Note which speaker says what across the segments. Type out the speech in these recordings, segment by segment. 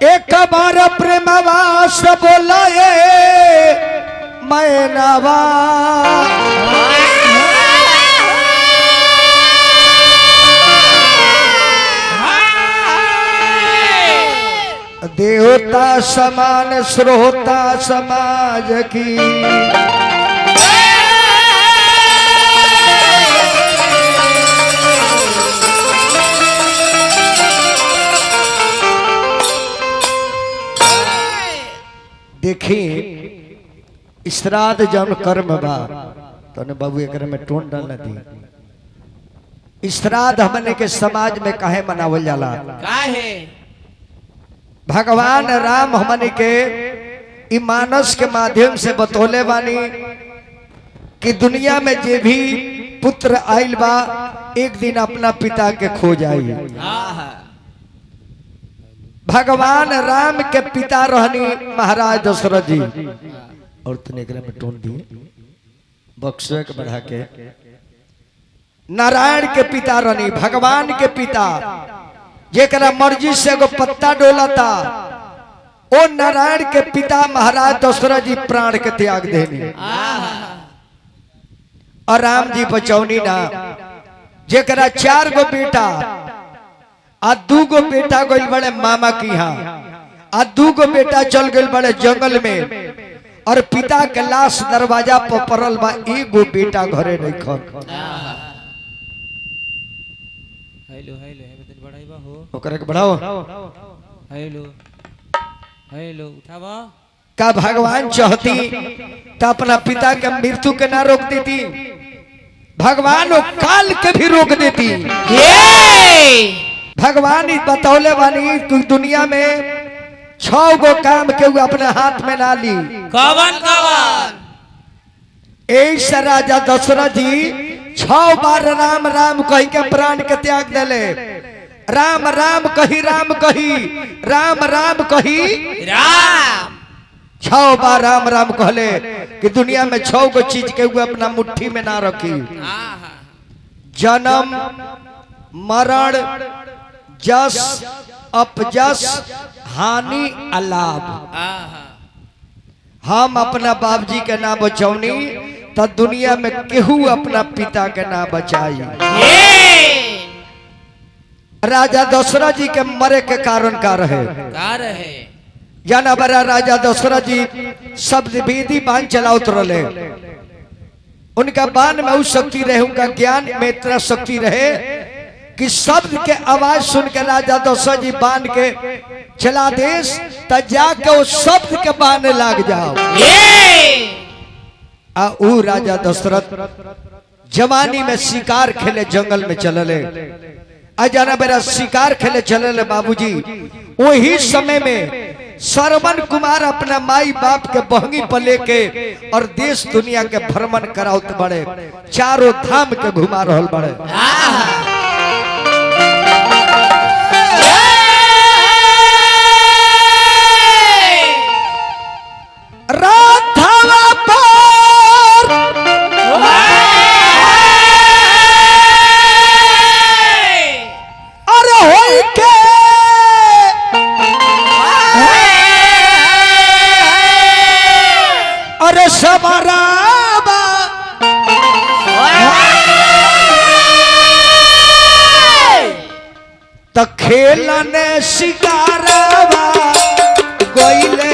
Speaker 1: एक बार प्रेमवास बोलाए मैनावा देवता समान श्रोता समाज की देखी श्राद्ध जन कर्म बा तो बाबू एक में टोन डालना दी। श्राद्ध हमने के समाज में काहे मनावल जाला?
Speaker 2: काहे?
Speaker 1: भगवान राम हमने के ई मानस के माध्यम से बतौले बानी कि दुनिया में जे भी पुत्र आइल बा एक दिन अपना पिता के खो जाई। भगवान राम के पिता रहनी महाराज दशरथ जी। और तने में टोन दिए बक्सवे के बढ़ा के नारायण के पिता रहनी, भगवान के पिता जेकरा मर्जी से एगो पत्ता डोलता ओ नारायण के पिता महाराज दशरथ जी प्राण के त्याग देनी और राम जी बचौनी ना। जेकरा 4 गो बेटा आ 2 गो बेटा गइल बड़े मामा की यहाँ आ 2 गो बेटा चल गइल बड़े जंगल में और पिता के लाश दरवाजा पर पड़ल बा, 1 गो बेटा घरे नहीं खन।
Speaker 2: हेलो हेलो बढ़ाइबा हो
Speaker 1: ओकरा के बढ़ाओ।
Speaker 2: हेलो हेलो उठावा।
Speaker 1: का भगवान चाहती तो अपना पिता के मृत्यु के ना रोक देती? भगवान वो काल के भी रोक देती। भगवान बतौले बानी दुनिया में 6 गो काम के अपने हाथ में ना ली।
Speaker 2: कवन कवन?
Speaker 1: ऐसा राजा दशरथ जी 6 बार राम राम कही के प्राण के त्याग दिले। राम राम कही राम कही राम राम कही
Speaker 2: राम।
Speaker 1: 6 बार राम राम कहले कि दुनिया में 6 गो चीज के अपना मुट्ठी में ना रखी। जन्म मरण जस अपजस हानि अलाभ। हम अपना बाबूजी के ना बचौनी तो दुनिया में केहू अपना पिता के ना बचाई। राजा दशरथ जी के मरे के कारण का रहे? जाना बड़ा राजा दशरथ जी शब्द वेदी बाण चलाउत रहे। उनका बाण में उस शक्ति रहे, उनका ज्ञान में इतना शक्ति रहे कि शब्द के आवाज सुन के राजा दशरथ जी बाण के चला देश त जाके वो शब्द के बाण लाग जाओ। आ ऊ राजा दशरथ जवानी में शिकार खेले जंगल में चलले। अजाना बेरा शिकार खेले चलले बाबूजी। वही समय में श्रवण कुमार अपना माई बाप के बहंगी पर लेके और देश दुनिया के भ्रमण कराउत बड़े, चारों धाम के घुमा रहल बड़े। राधावा पर अरे होई के अरे सबराबा त खेलने शिकारवा गइले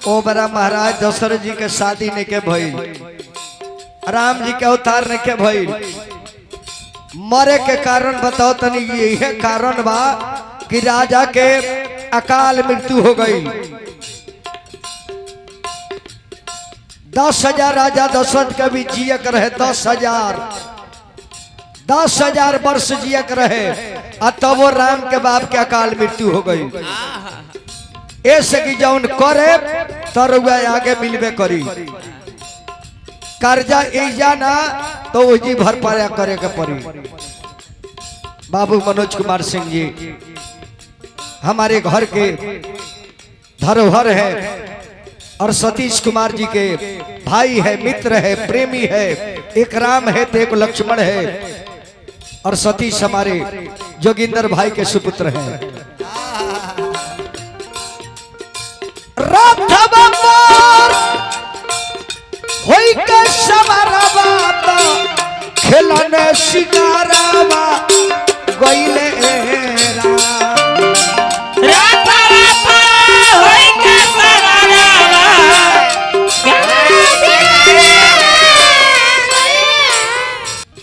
Speaker 1: ओ बड़ा महाराज दशरथ जी के शादी ने के भइल, राम जी के अवतार ने के भइल। मरे के कारण बताओ तनी। यही कारण बा कि राजा के अकाल मृत्यु हो गई। 10,000 राजा दशरथ के भी जियक रहे। 10,000 वर्ष जियक रहे और तब वो राम के बाप के अकाल मृत्यु हो गई। ऐसे कि जौन करे तरुआ आगे मिलबे करी। कर्जा एजा ना तो वही भरपाया करे के पड़ी। बाबू मनोज कुमार सिंह जी हमारे घर के धरोहर है और सतीश कुमार जी के भाई है, मित्र है, प्रेमी है। एक राम है तो एक लक्ष्मण है और सतीश हमारे जोगिंदर भाई के सुपुत्र हैं। राधवा मोर होई के सवारवा खेलने शिकारावा गइले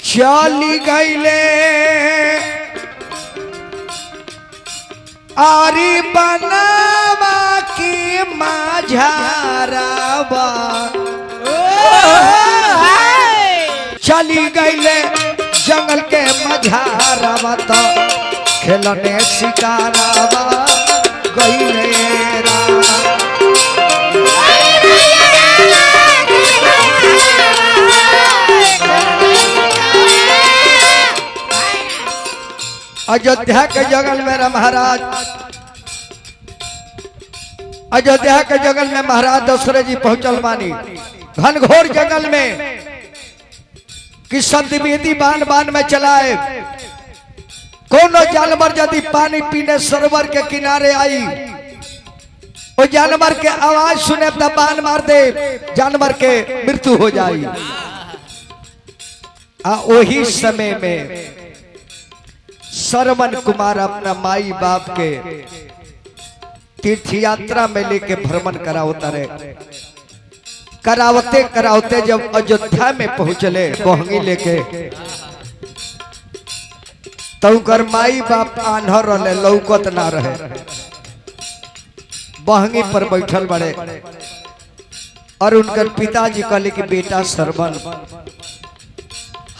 Speaker 1: चली गईले आरी बनावा की माझारावा चली गईले जंगल के माझारावा तो खेलने शिकारावा गईले अयोध्या के जंगल में महाराज, अयोध्या के जंगल में महाराज दशरथ जी पहुंचल मानी घनघोर जंगल में कि शब्दवेदी बान बान में चलाए। कोनो जानवर यदि पानी पीने सरोवर के किनारे आई, वो जानवर के आवाज सुने तो बान मार दे, जानवर के मृत्यु हो जाए। वही समय में श्रवण कुमार अपना माई बाप के तीर्थ यात्रा में लेके भ्रमण करावता रहे। करावते करावते जब अयोध्या में पहुंचले बहंगी लेके, तो कर माई बाप आन्हर रहे, लौकत ना रहे। बहंगी पर बैठल बड़े और उनकर पिताजी कहले कि बेटा श्रवण,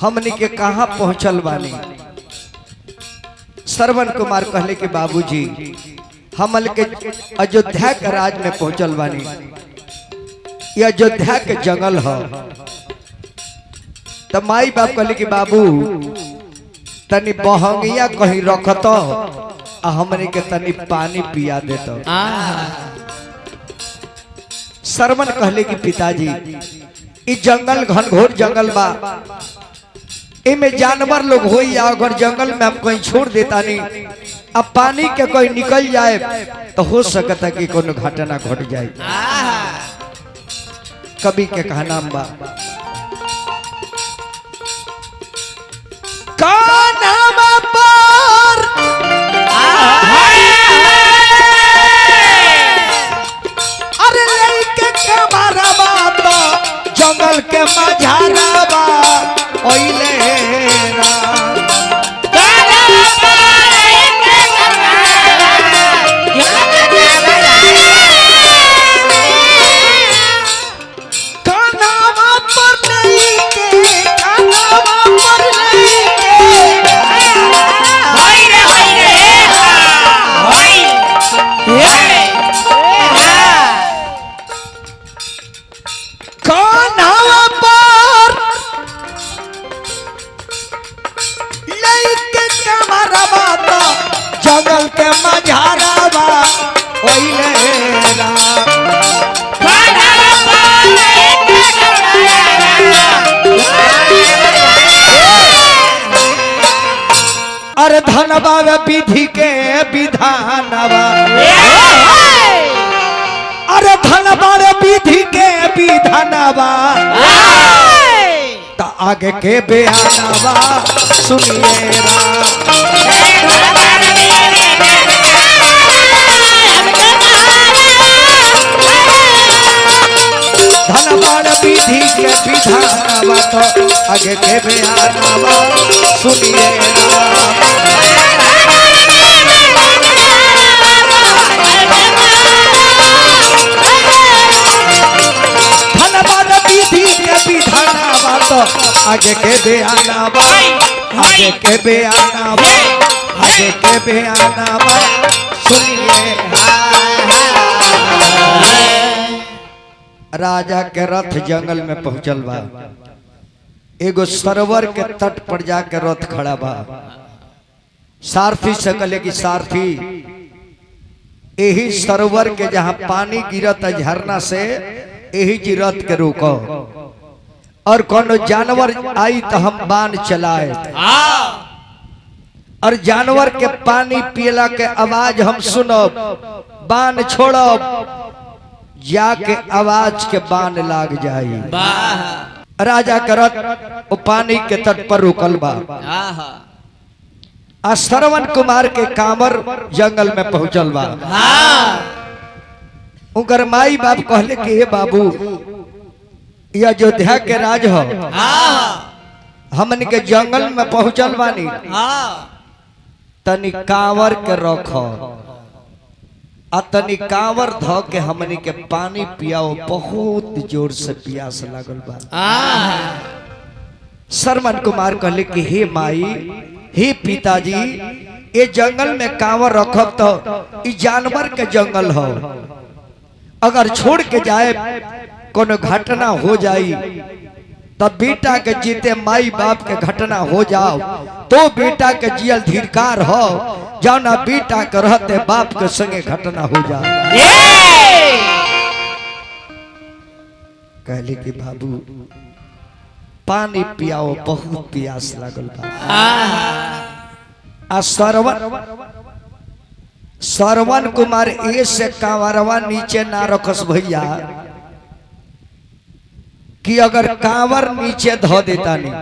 Speaker 1: हमने के कहाँ पहुंचल बानी। श्रवण कुमार कहले कि बाबूजी, हमल के अयोध्या के राज में पहुंचल बानी। ये अयोध्या के जंगल है। तो माई बाप कहले कि बाबू तनी बहंगिया कहीं रखत, हमने के तनी पानी पिया देता। श्रवण कहले कि पिताजी, इस जंगल घनघोर जंगल बा, इमे जानवर लोग हो, या अगर जंगल में हम कहीं छोड़ देता नहीं, अब पानी के कोई निकल जाए तो हो सकता कि कोनो घटना घट जाए। कवि के कहना बा, कान्हा पर अरे लइके के मारवा तो जंगल के मझारावा ओइले जंगल के मझारावा ओइले अरे धनबा विधि के विधानवा, अरे धनबा विधि के विधानवा, तो आगे के बयानवा सुनिए धनबाड़ विधि के विधानवा, तो आगे के बयानवा सुनिए धनबाड़ विधि के विधानवा, तो आगे के बयानवा, आगे के बयानवा, आगे के बयानवा सुनिए। राजा के रथ जंगल में पहुंचल बा, एगो सरोवर के तट पर जाके रथ खड़ा बा। सारथी से कहले कि सारथी यही सरोवर के जहाँ पानी गिरत है झरना से यही जी रथ के रोको और कोनो जानवर आई तो हम बाण चलाए और जानवर के पानी पियला के आवाज हम सुनब बाण छोड़ब जाके आवाज के बाण लाग जाई। राजा करत वो पानी के तट पर रुकल बा। आ श्रवण कुमार के कांवर जंगल में पहुंचल बा। उनकर माई बाप कहले कि हे बाबू यह अयोध्या के राज हो, हमन के जंगल में पहुंचल बानी, तनी कांवर के रखो आ तनी कांवर ध के हमनी के पानी पियाओ, बहुत जोर से प्यास लागल बा। श्रवण कुमार कहले कि हे माई हे पिताजी ये जंगल में कांवर रखब तो ये जानवर के जंगल हो, अगर छोड़ के जाए कोनो घटना हो जाई तब बेटा के जीते माई बाप के घटना हो जाओ तो बेटा के जियल धिरकार हो, जाओ ना बेटा के रहते बाप के संगे घटना हो जाए। कहले कि बाबू पानी पियाओ, बहुत प्यास लागल बा। आ श्रवण कुमार ए से कांवरवा नीचे ना रखस भैया कि अगर कांवर नीचे धो देता नहीं,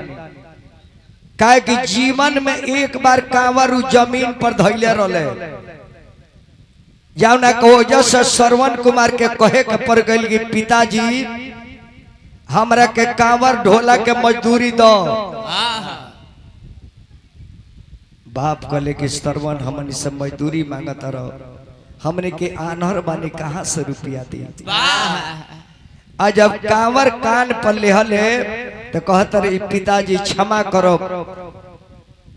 Speaker 1: काहे कि जीवन में एक बार कांवर जमीन पर धैले रहले, जाओ ना कहो जैसे श्रवण कुमार के कहे के पड़ गई कि पिताजी हमरा के कांवर ढोला के मजदूरी दो। बाप कहले कि श्रवण हमन से मजदूरी मांगत रहो, हमने के आनहर बानी कहाँ से रुपया दी। आ जब कांवर कान पर लेहले तो कहत रहे पिताजी क्षमा करो,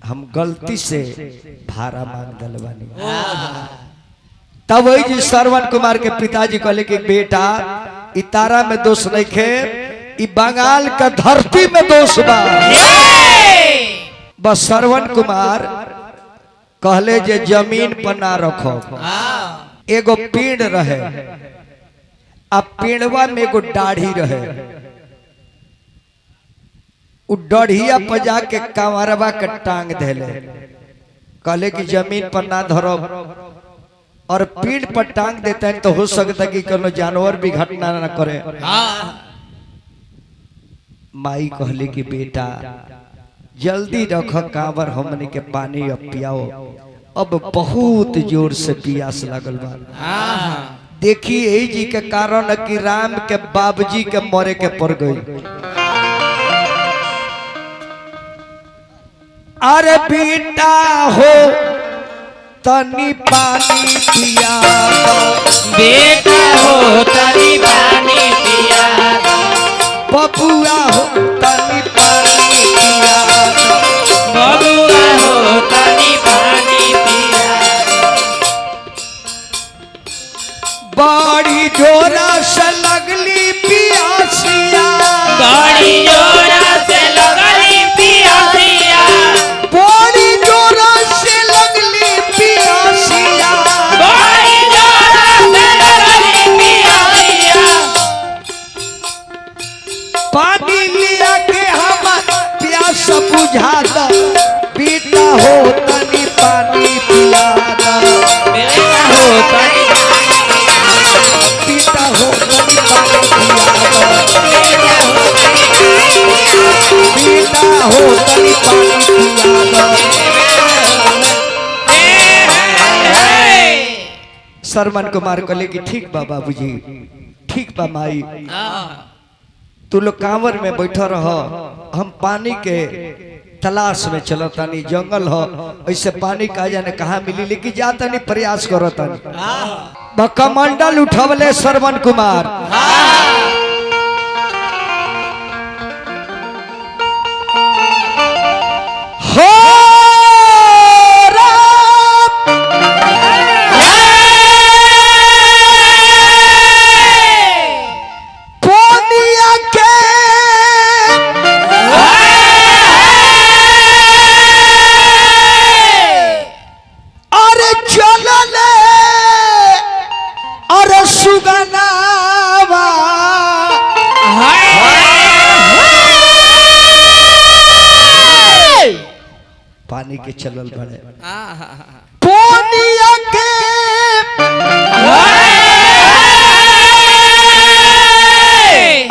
Speaker 1: हम गलती से भाड़ा मांग दल बानी। तब वही जी श्रवण कुमार के पिताजी कहले कि बेटा इ तारा में दोष नहीं खे, इ बंगाल का धरती में दोष बा। बस श्रवण कुमार कहले जे जमीन पर ना रखो, एगो पेड़ रहे, अब पेड़वा में एगो दाढ़ी रहे, उ डढ़िया पर जाके कांवरवा के टांग देले, कहले कि जमीन पर ना धरो, और पेड़ पर टांग देते हैं तो हो सकता है कि कोनो जानवर भी घटना ना करे। माई कहले कि बेटा जल्दी रखो कांवर, हमने के पानी अब पियाओ, अब बहुत जोर से प्यास लगल बा। देखिए यही जी के कारण कि राम के बाबूजी के मरे के पड़ गई। अरे बेटा हो तनी पानी पिया दो,
Speaker 2: बेटा हो तनी पानी पिया दो,
Speaker 1: बबुआ हो तनी पानी पिया दो,
Speaker 2: बबुआ हो तनी पानी पिया दो,
Speaker 1: बड़ी जोरा से लगली पियासिया,
Speaker 2: बड़ी जोरा से लगली पियासिया,
Speaker 1: बड़ी जोरा से लगली पियासिया,
Speaker 2: बड़ी जोरा से लगली पियासिया,
Speaker 1: पानी लिया के हम प्यास बुझा दो, बेटा हो तनी पानी पिया दो,
Speaker 2: बेटा हो तनी
Speaker 1: बेटा हो तनी पानी पिया दो, बेटा हो तनी पानी पिया दो। श्रवण कुमार कहले कि ठीक बा बाबूजी, ठीक बा माई, तू लोग कांवर में बैठा रहो, हम पानी के तलाश में चलो तानी, जंगल हो ऐसे पानी का जाने कहाँ मिली, लेकिन जा तानी प्रयास करो तानी। कमंडल उठवले श्रवण कुमार, हो पानी के चलल बड़े
Speaker 2: आहा
Speaker 1: पोनिया के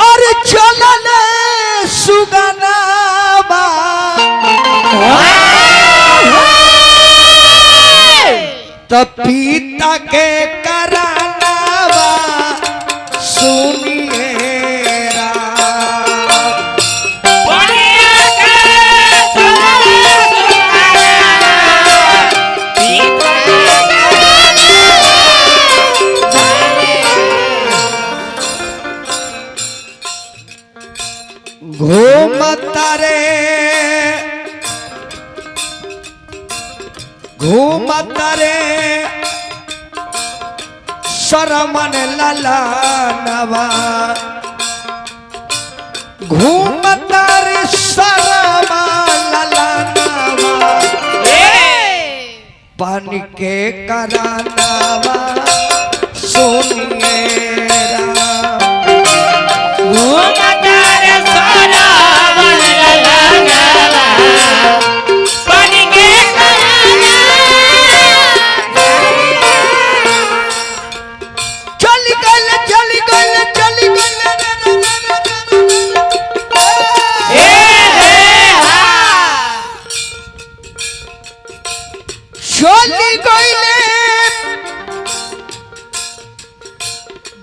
Speaker 1: अरे चलल सुगनावा तो पीता के करानावा सुनिए घूमता रे शरमन लला नवा घूमता रे शरमन लला नवा पानी के करानावा सुनिए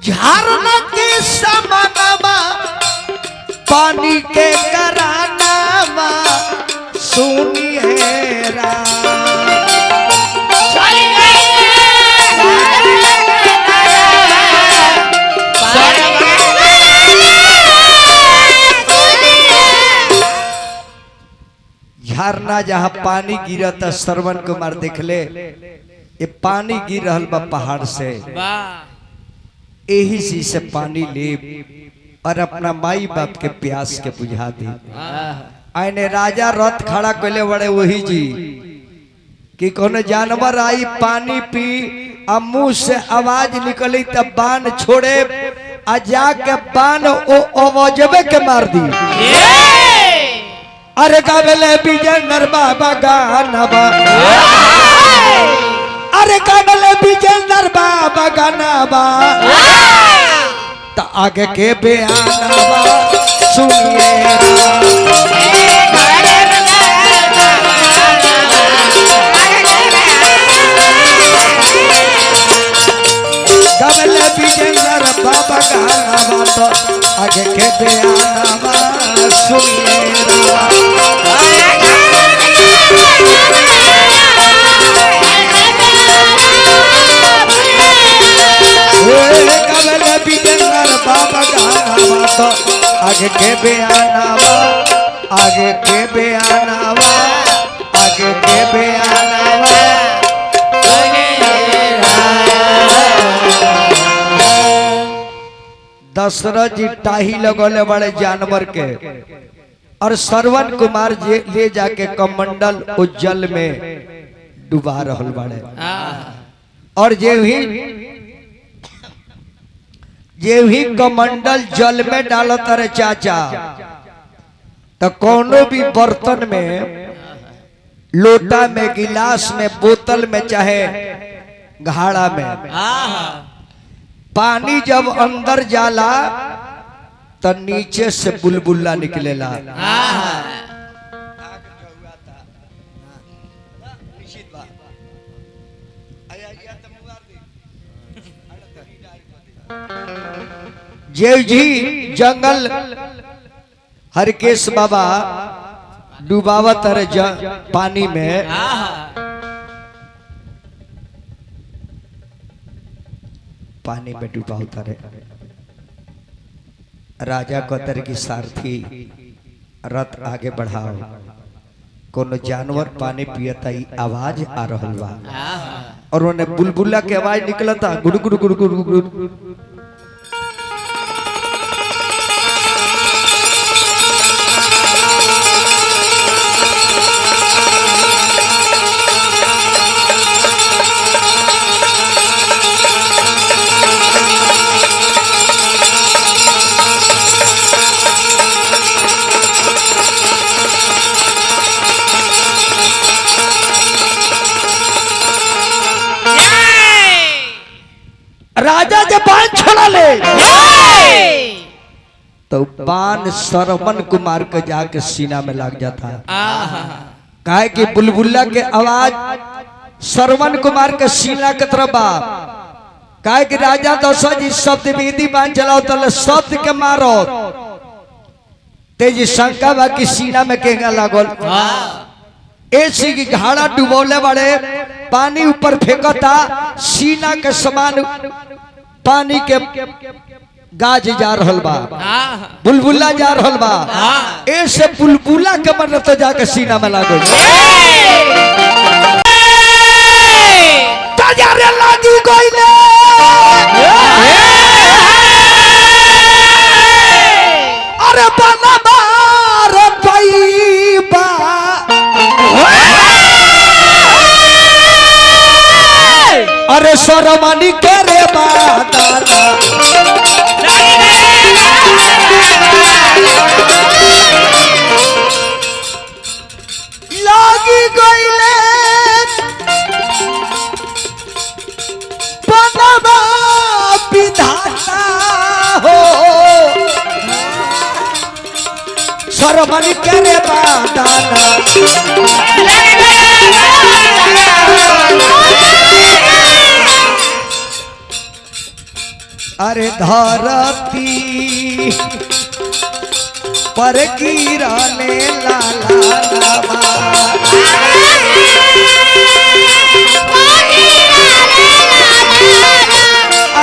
Speaker 1: झरना के समानवा पानी के करानावा सुनिए रा झरना जहाँ पानी गिरता श्रवण कुमार देखले ये पानी गिर रहल बा पहाड़ से यही चीज से पानी ले और अपना माई बाप के प्यास के बुझा दी आने राजा रथ खड़ा कैले बड़े वही जी कि कोनो जानवर आई पानी पी आ मुंह से आवाज निकली तब बाण छोड़े आ जाके बाण ओ अवजबे के मार दी अरे गावेले विजेंद्र बाबा गानवा अरे गावेले विजेंद्र बाबा गानवा तो आगे के बयानवा सुनिए गावेले विजेंद्र बाबा गानवा तो आगे के बयानवा सुनिए बाबा गाना तो आगे के बयानावा आगे के बयानावा आगे के बयानावा दशरथ जी टाही लगौले बड़े जानवर के और श्रवण कुमार ले जाके कमंडल उज्जल में डुबा रहल बड़े और जे भी कमंडल जल में डालो तारे चाचा तो कोनो भी बर्तन में लोटा में गिलास में बोतल में चाहे घाड़ा में पानी जब अंदर जाला तो नीचे से बुलबुला निकलेला जेव जी जंगल हरकेश बाबा डुबावत है पानी में पानी में डूबा होता है राजा कतर की सारथी रथ आगे बढ़ाओ कोनो जानवर पानी पियता ही आवाज आ रहल बा और उन्हें बुलबुला के आवाज निकलता गुड़ गुड़ गुड़ गुड़ गुड़ बाण छोड़ा ले तो बाण श्रवण कुमार के जाके सीना में लग जाता है। काहे कि बुलबुल्ला के आवाज श्रवण कुमार के सीना के तरफ बा। काहे कि राजा दशरथ जी शब्द विधि बाण चलाओ तो शब्द के मारो तेजी शंका बा कि सीना में केगा लागल। ऐसी की घाड़ा डुबोले बड़े पानी ऊपर फेंकता सीना के समान पानी के गाज जा रहल बा बुलबुला जा रहल बा ऐसे बुलबुला के मन तो जाके सीना में लागल तजारे लागी गइले अरे बना बार पैबा अरे सरमनी करे बादाना लागी गइले बनवा विधाता हो सरमनी करे बादाना अरे धरती पर गिरने लाला लाबा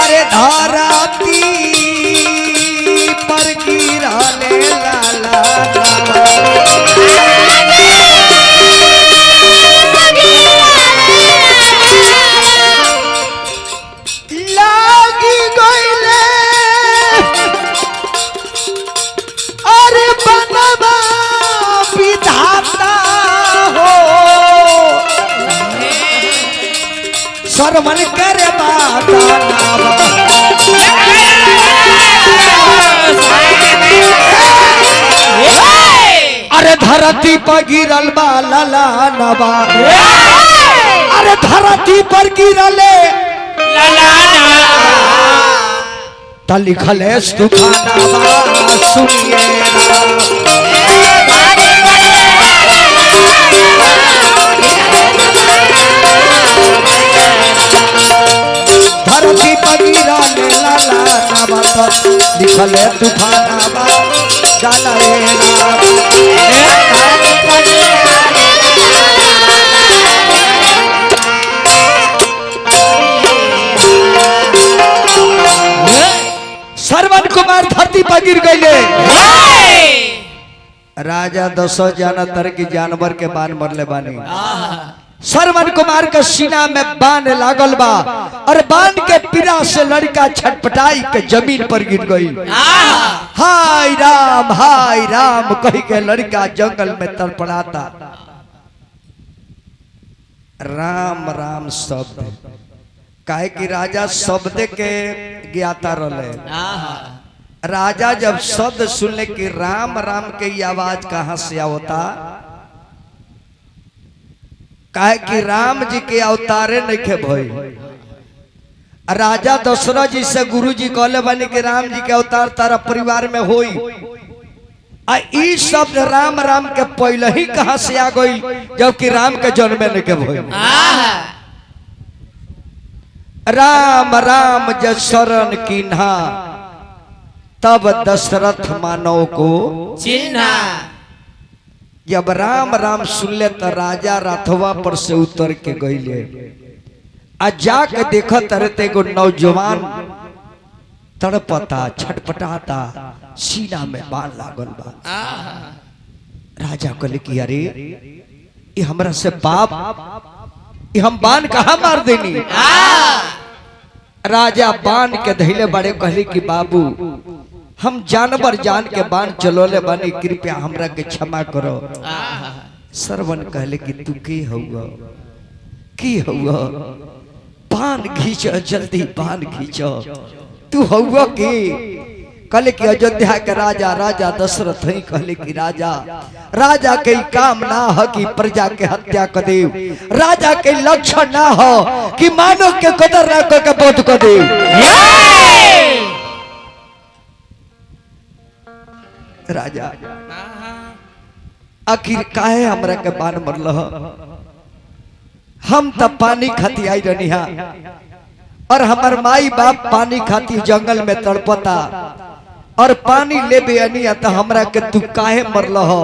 Speaker 1: अरे धरती पर गिरने लाला लाबा लागी गइले अरे बनवा विधाता हो सरमन करे बादाना अरे धरती पर गिरल बा लाला नबा अरे धरती पर गिरले ता लिखल है सुखाना सुनिए धरती पर गिरले लाला नबा लिखल है सुखाना जाना श्रवण कुमार धरती पर गिर गए राजा दशरथ जाना तर की जानवर के बाण मरले बानी श्रवण कुमार के सीना में बाण लागल बा और बाण के पीड़ा से लड़का छटपटाई के जमीन पर गिर गई हाय राम कही के लड़का जंगल में तड़पड़ाता राम राम शब्द काहे कि राजा शब्द के ज्ञाता रहे राजा जब शब्द सुनले कि राम राम के ये आवाज कहां से आवता काहे कि राम जी के अवतारे नहीं भई राजा दशरथ जी से गुरु जी कहले बने कि राम जी के अवतार तारा परिवार में होई आ ई शब्द राम राम के पहले ही कहां से आ गई जबकि राम के जन्म नहीं के भई राम राम जब शरण कीन्हा तब दशरथ मानव को
Speaker 2: चिन्हा
Speaker 1: जब राम राम सुनले तो राजा राथवा पर से उतर के गईले आ जाके देखत रहते को नौजवान तड़पता छटपटाता सीना में बाण लागल बा राजा कहले कि अरे ये हमरा से बाप ये हम बाण कहाँ मार देनी राजा बाण के धैले बड़े कहले कि बाबू हम जानवर जान के बाण चलोले बानी कृपया हमरा के क्षमा करो श्रवण कहले कि तू की हुआ बाण खींच जल्दी बाण खींच तू हुआ की कहले कि अयोध्या के राजा दशरथ ही कहले कि राजा के काम ना हो कि प्रजा के हत्या कर दे राजा के लक्ष्य ना हो कि मानव के कदर ना करके बोध कर दे राजा आखिर काहे हमरा के बान मरल हम तब पानी खाती आई रनिहा और हमार माई बाप पानी खाती जंगल में तड़पता और पानी लेबे अनिया तो हमरा के तू काहे मरल हो।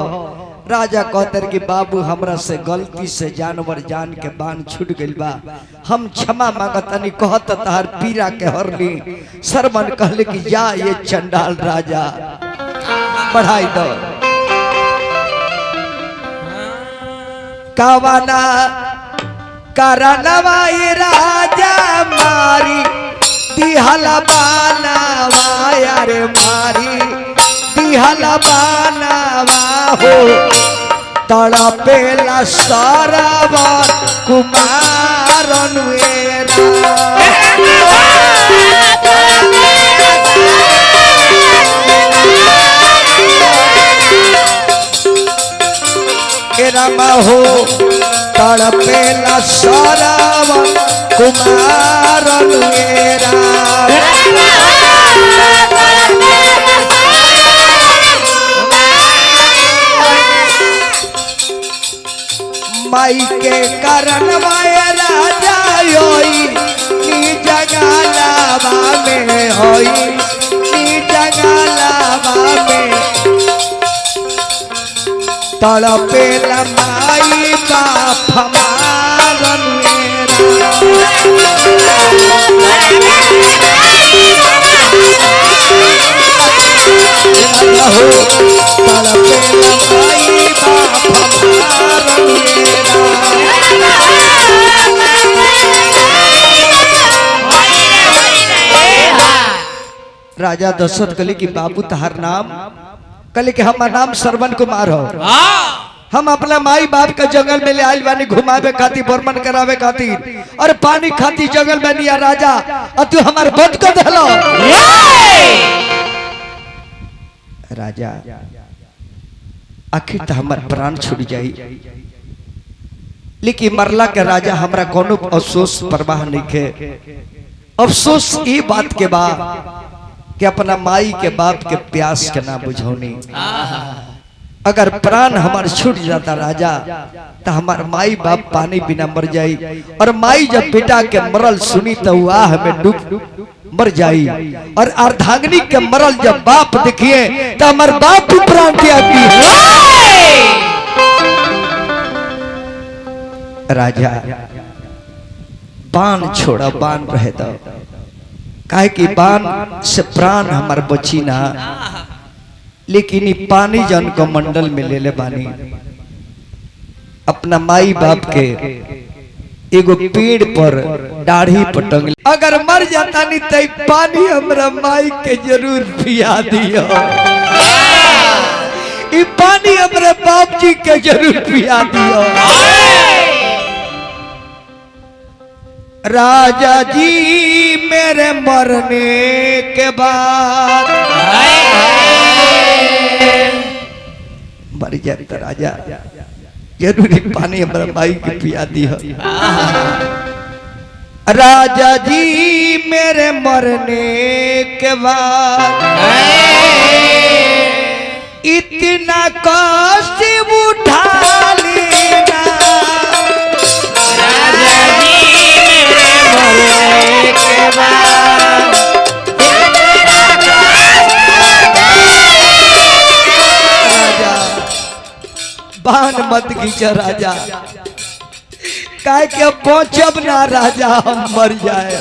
Speaker 1: राजा कहतर कि बाबू हमरा से गलती से जानवर जान के बान छूट गइल बा हम क्षमा मांगतनी कहत तहार पीरा के हरली। सरमन कहले कि जा ये चंडाल राजा बढ़ाई दो कावाना करनवा ये राजा मारी दिहला बानावा यारे मारी दिहला बानावा हो तड़पेला सारावा कुमारन रामा हो तड़पेला सारावा कुमारन माई के कारण माया राजा होई नी जगालावा में होई नी जगालावा में तड़पेला माई बाप हमारन राजा दशरथ कहले कि बाबू तहार नाम कहले कि हमार नाम श्रवण कुमार हो हम अपना माई बाप के जंगल में ले आइल बानी घुमावे खातिर बर्मन करावे खातिर और पानी खातिर जंगल में लिया राजा और तू हमार बंद कर देलो राजा आखिर तो हमार प्राण छूट जाई लेकिन मरला के राजा हमरा कोनो अफसोस परवाह नहीं के। अफसोस ये बात के बा कि अपना माई के बाप के प्यास के ना बुझौनी। अगर प्राण हमार छूट जाता राजा तो हमार माई बाप पानी बिना मर जाई और माई जब बेटा के मरल सुनी तो आह में डूब मर जाई और अर्धांगिनी के मरल जब बाप देखिए तो हमार बाप भी प्राण त्याग दी। राजा बाण छोड़ा बाण रहे दो काहे कि बाण से प्राण हमार बची ना लेकिन पानी जन को मंडल में ले ले बानी अपना माई बाप के एगो पेड़ पर दाढ़ी पटंग अगर मर जाता नहीं तो पानी हमरा माई के जरूर पिया दियो ई पानी हमरा बाप जी के जरूर पिया दियो। राजा जी मेरे मरने के बाद मर जाए तो राजा जरूरी पानी हमारा माई के पिया दिया। राजा जी मेरे मरने के बाद इतना कष्ट उठा लेना राजा जी मेरे मरने के बाद बाण मत खींचा राजा काहे के पहुंचब ना राजा हम मर जाए।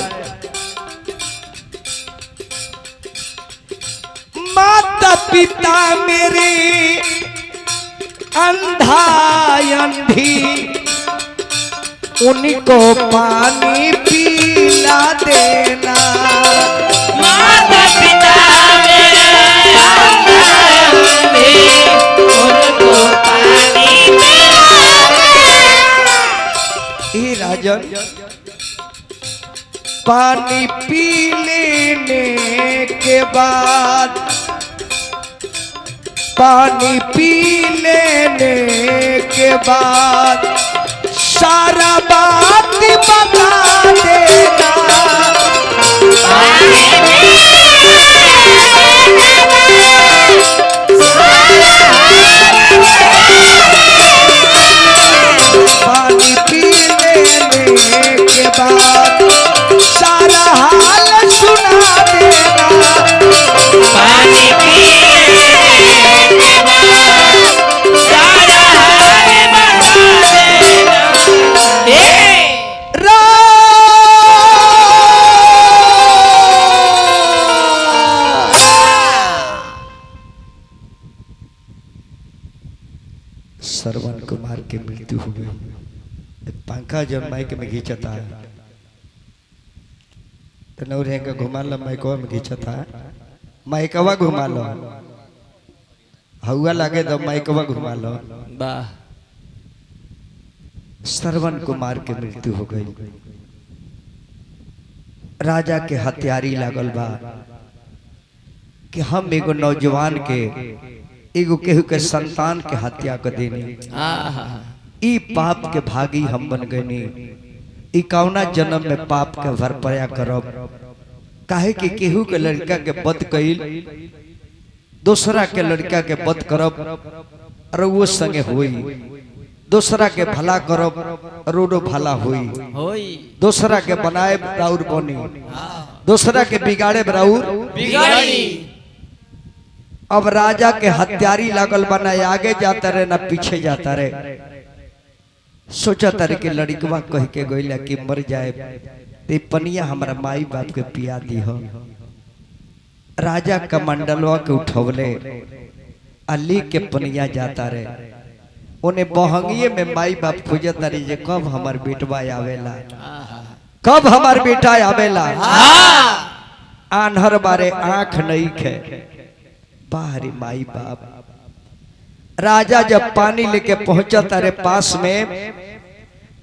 Speaker 1: माता पिता मेरे अंधा अंधी उनको पानी पिला देना
Speaker 2: माता पिता मेरे अंधा अंधी उनको पानी
Speaker 1: राजन पानी पी लेने के बाद पानी पी लेने के बाद सारा बात बता देना
Speaker 2: पानी पी लेने के बाद
Speaker 1: श्रवण कुमार की मृत्यु हो गई। पंखा जब माइक में खींचता है तो नौरे का घुमा लो, माइकवा में खींचता है, माइकवा घुमा लो, हवा लगे तो माइकवा घुमा लो।
Speaker 2: वाह।
Speaker 1: श्रवण कुमार की मृत्यु हो गई। राजा के हत्यारी लागल बा कि हम एगो नौजवान के एगो केहू के संतान के हत्या कर देनी, ई पाप के भागी हम बन गए। ई कौना जन्म में पाप के भरपाया करब, काहे कि केहू के लड़का के बद कइल दूसरा के लड़का के बद करब और संगे होई, दूसरा के भला करब रोडो भला होई, दूसरा के बनाए राउर बनी, दूसरा के बिगाड़े राउर
Speaker 2: बिगाड़ी।
Speaker 1: अब राजा के हत्यारी लागल बना, आगे जाता रहे ना पीछे जाता रहे। सोचा तारे कि लड़कवा कह के गइला कि मर जाए ते पनिया हमारा माई बाप के पिया दी हो। राजा का मंडलवा के उठवले अली के पनिया जाता रहे, उन्हें बहंगिए में माई बाप खोजत रही जे कब हमार बेटवा आवेला, कब हमार बेटा आवेला। आन्हर बारे आंख नहीं खे बाहरी माई बाप। राजा जब पानी लेके पहुंचा तारे पास में,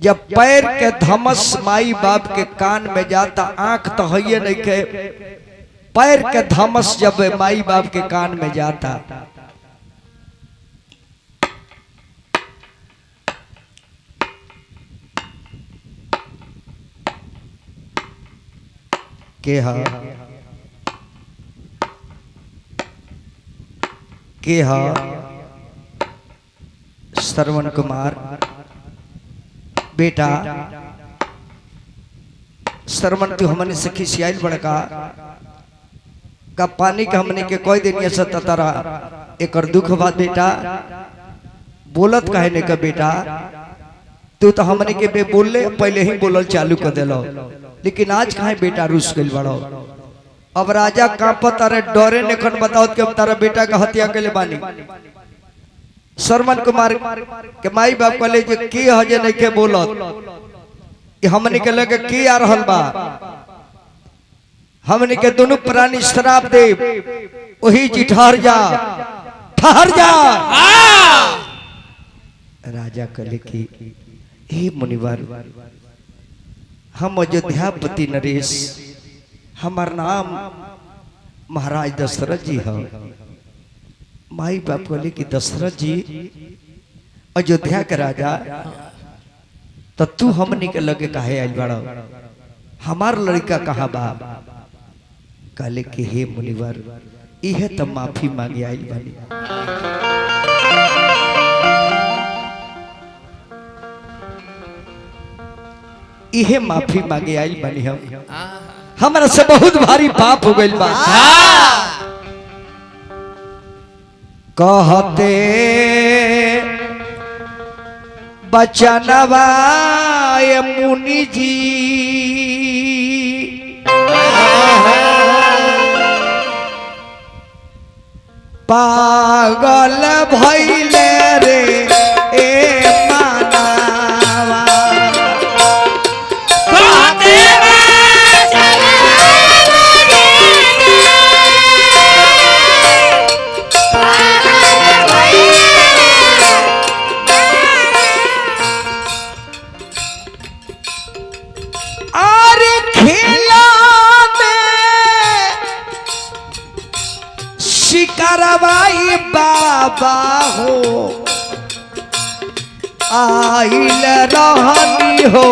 Speaker 1: जब पैर के धमस माई बाप के कान में जाता, आंख तो है नहीं के, पैर के धमस जब माई बाप के कान में जाता, के हा के हा श्रवण कुमार बेटा, श्रवण तू हमने से खिसियाल बड़का का पानी का हमने के कोई दिन ऐसा तारा एक दुख बात बेटा बोलत कहे ने का बेटा, तू तो हमने के बे बोलले पहले ही बोलल चालू कर देलो, लेकिन आज कहे बेटा रुस गइल बड़ो। अब राजा कांपत अरे डरे ने कन बताओ कि हम तारा बेटा का हत्या के ले बानी। श्रवण कुमार के माई बाप कहले जे की हजे नहीं के बोलत, कि हमने के लगे की आ रहल बा, हमने के दोनों प्राणी श्राप दे, वही जी ठहर जा ठहर जा। राजा कहले कि हे मुनिवर, हम अयोध्यापति नरेश, हमार नाम महाराज दशरथ जी है। माई बाप बोले कि दशरथ जी अयोध्या के राजा, तो तू हमनी के लगे काहे आइल बड़ा, हमार लड़का कहाँ बा। कहले कि हे मुनिवर, इहे तो माफी मांगे आइल बानी। इहे माफी मांगे आइल बानी, हम हमारा से बहुत भारी पाप हो गइल बा। कहते बचनवा ये मुनि जी, पागल भइले रे ए मानवा। शिकारवाई बाबा हो आइल रहनी हो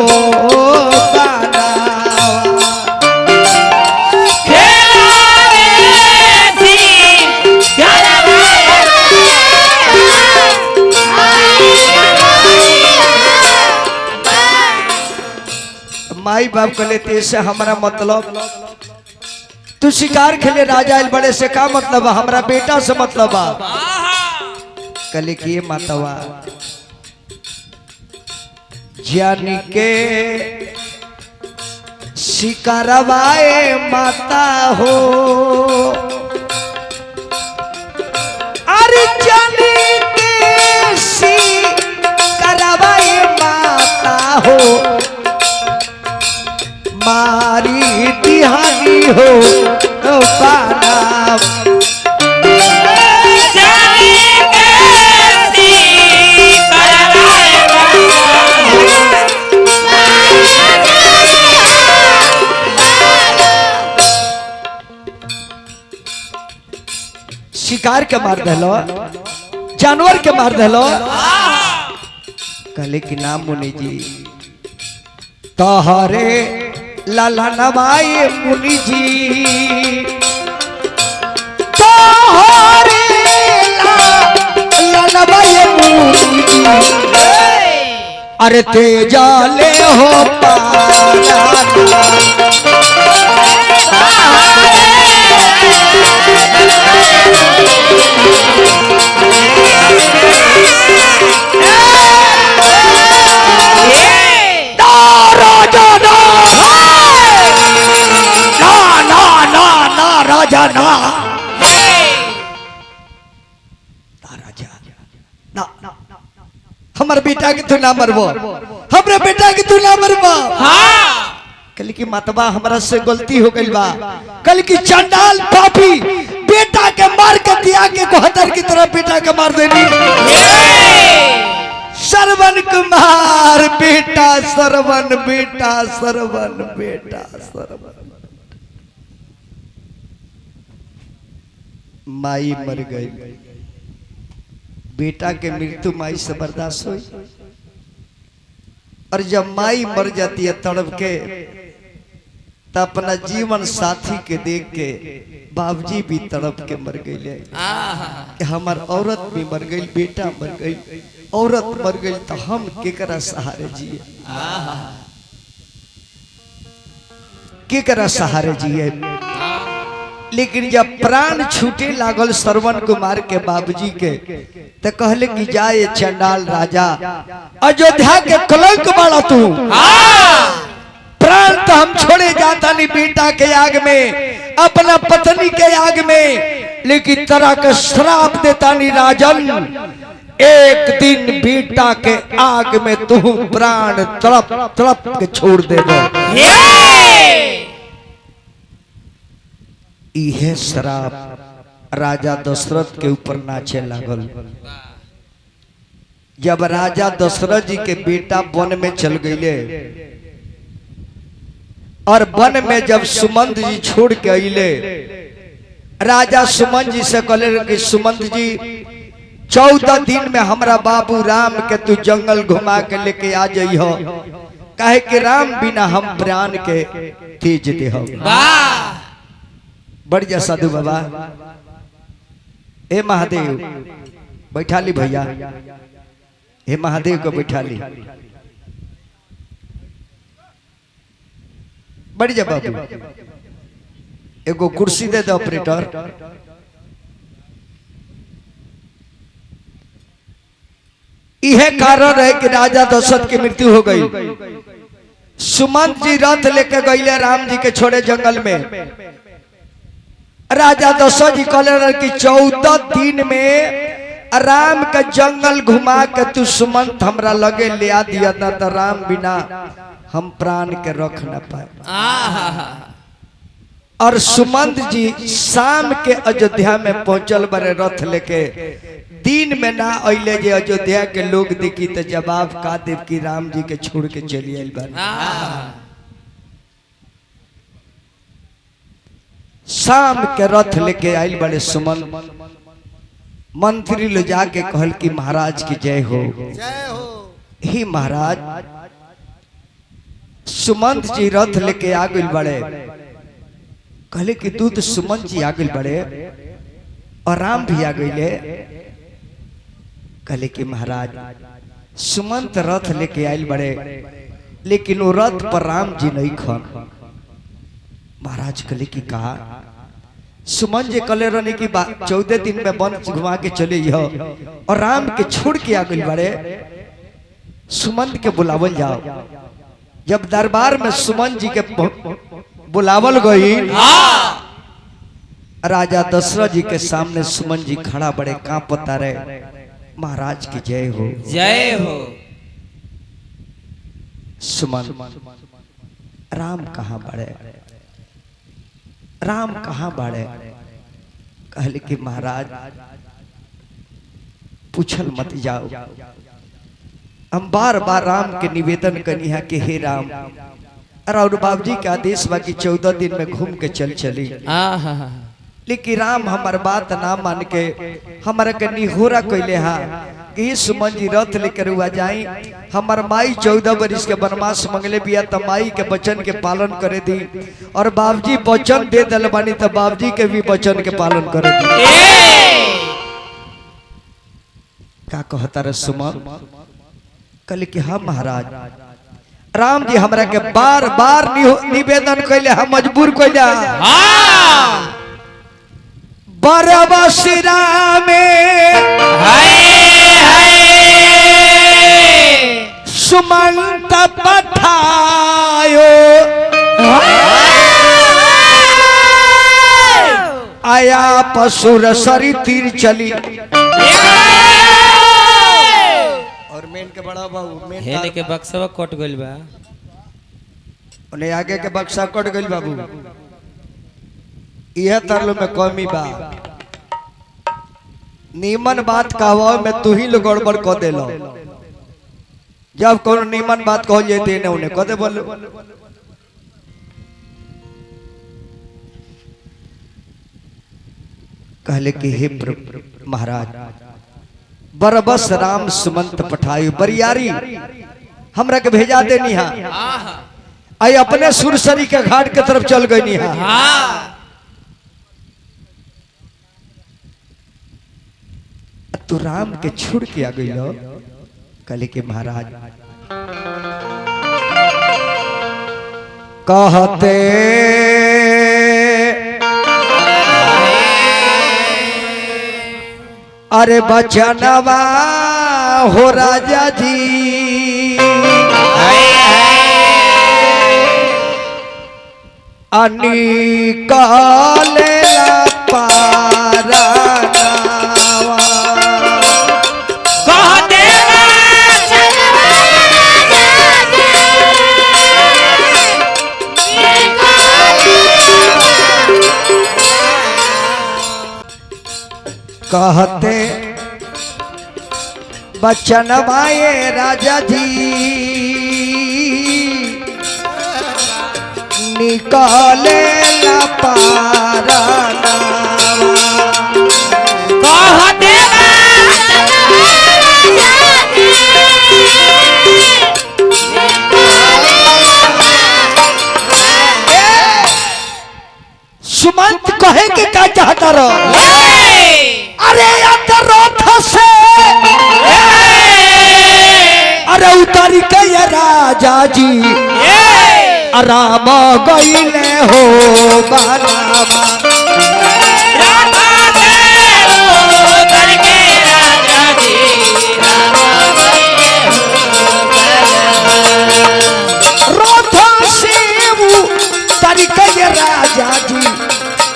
Speaker 1: माई बाप कहले ते से हमारा मतलब, तू शिकार खेले राजा आइल बड़े से का मतलब, हमारा बेटा से मतलब। कहले कि ये मातवा जानी के शिकारवाए माता हो, अरे जानी के शिकारवाए शिकार के मार दलो, जानवर के मार दलो। कहले कि नाम मुनि जी तोहरे लाला नवाई मुनि जी, तोहरे लाला नवाई मुनि जी, अरे तेजाले हो पारा राजा ना राजा ना हमर बेटा के तू ना मरबो, हमरे बेटा के तू ना मरबो। कल की मतबा हमरा से गलती हो गई बा। कल की चंडाल पापी बेटा के मार के दिया के कोहतर की तरह बेटा के मार देनी। सरवन कुमार बेटा सरवन बेटा सरवन बेटा सरवन। माई मर गई, बेटा के मृत्यु माई से बर्दाश्त हुई। और जब माई मर जाती है तड़प के, तो अपना जीवन साथी के देख के बाबूजी भी तड़प के मर गई। हमार औरत भी मर गई, बेटा मर गई, औरत मर गई, तो हम केकरा सहारे जिए, केकरा सहारे जिए। लेकिन जब प्राण छूटे लागल श्रवण कुमार के बाबूजी के, तो कहले कि जाए चंडाल राजा, अयोध्या के कलंक बाड़ा तू। प्राण तो हम छोड़े जाता नहीं बेटा के आग में, अपना पत्नी के आग में, लेकिन तरह का श्राप देता नहीं राजन। एक दिन बेटा के आग में तू प्राण तड़प तड़प के छोड़ देगा। इहे श्राप राजा दशरथ के ऊपर नाचे लागल। जब राजा दशरथ जी के बेटा वन में चल गए, और वन में जब सुमंत जी छोड़ के अइले, राजा सुमंत जी से कहले कि सुमंत जी 14 दिन में हमरा बाबू राम के तू जंगल घुमा के लेके आ जाइयो, काहे कि राम बिना हम प्राण के तेज देहो। बढ़ जा साधु बाबा। हे महादेव बैठा ली भैया, हे महादेव को बैठा ली। बढ़ जा बाबू, एगो कुर्सी दे दो ऑपरेटर। यह कारण है कि राजा दशरथ की मृत्यु हो गई। सुमंत जी रथ लेके गए राम जी के छोड़े जंगल में। राजा दशरथ जी कहले कि 14 दिन में राम का जंगल घुमा के तू सुमंत हमरा लगे ले आ दिया, ना तो राम बिना हम प्राण के रख न पाए। और सुमंत जी शाम के अयोध्या में पहुंचल बड़े रथ लेके। दिन में ना अइले जे अयोध्या के लोग देखी तो जवाब का देव की राम जी के छोड़ के चली आइल बा। शाम के रथ लेके आइल बड़े सुमंत। मंत्री ले जाके कहल कि महाराज की जय हो। ही महाराज सुमंत जी रथ लेके आ गइल बड़े। कहले कि तू तो सुमंत जी आ गइल बड़े और राम भी आ गइले। कहले कि महाराज सुमंत रथ लेके आइल बड़े, लेकिन वो रथ पर राम जी नहीं खन। महाराज कहले कि कहा सुमन जी कहले रहने की 14 दिन में वन घुमा के चले और राम के छोड़ के आ गइल बड़े। सुमंत के बुलावल जाओ। जब दरबार में सुमन जी के बुलावल गई, राजा दशरथ जी के सामने सुमन जी खड़ा बड़े कांपता रहे। महाराज की जय हो,
Speaker 2: जय हो।
Speaker 1: सुमन राम कहाँ बड़े, राम कहाँ बड़े? कहले कि महाराज पूछल मत जाओ। हम बार बार राम के निवेदन करनी है कि हे राम, और बाबूजी का आदेश बाकी 14 दिन में घूम के चली। लेकिन राम हमार बात ना मान के हमारा के निहोरा कैले हा कि सुमन जी रथ लेकर हुआ जाई। हमार माई 14 वर्ष के वनवास मंगले बिया त माई के वचन के पालन करे दी और बाबूजी वचन दे दल बानी त बाबूजी के भी वचन के पालन करे दी। का कहता रे सुमन? कल कि हाँ महाराज, राम जी हमरा के बार बार निवेदन कैले हम मजबूर कैले बरबसिरा में सुमंत पठायो आया पसुर सरी तीर चली। और मेन के बड़ा बाबू मेन
Speaker 2: हेने के बक्सवा कट गइल बा,
Speaker 1: उन्हें आगे के बक्सा कट गइल बाबू। यह तरलो में कमी बा, नीमन बात कहवा में तू ही लोग गड़बड़ कह देलो। जब कोनो नीमन बात कह जे देने उन्हें कह दे बोलो। कहले कि हे महाराज, बरबस राम सुमंत पठायु बरियारी हमरा के भेजा देनी हा। आई अपने सुरसरी के घाट के तरफ चल गई हा। तू राम के छोड़ के आ गई लो। कहले के महाराज कहते अरे बचनवा हो राजा जी अनिकालेला पारा कहते बचन माए राजा जी निकाले ला पारा कहते सुमंत कहे कि क्या चाहता रहो? अरे रथ से अरे उतर के ये राजा जी राम गईले हो बनावा। रथ से उतर के ये राजा जी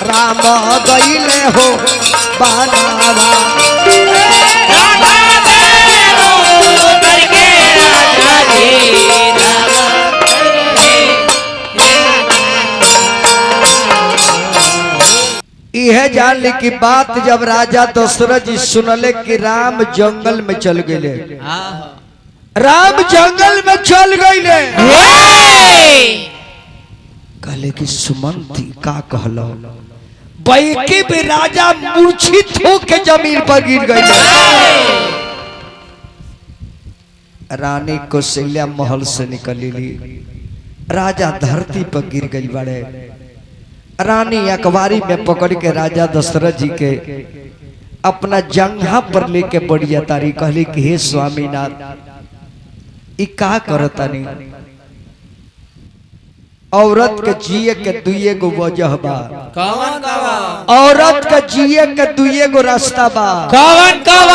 Speaker 1: राम गईले हो बनावा। यह जान ली की बात जब राजा दशरथ जी सुनले कि राम जंगल में चल गए। राम जंगल में चल गए। कहले कि सुमंत का कहलो? बैकी भी राजा मूर्छित होके जमीन पर गिर गई। रानी कौशल्या महल से निकली ली, राजा धरती पर गिर गई बड़े। रानी अखबारी में पकड़ के राजा दशरथ जी के अपना जंघा पर लेके बढ़िया तारी। कहली कि हे स्वामीनाथ ई का करता नहीं? औरत के जिए के दुए गो वजह बा।
Speaker 2: कौन कौन?
Speaker 1: औरत के जिए के दुए गो रास्ता बा।
Speaker 2: कौन कौन?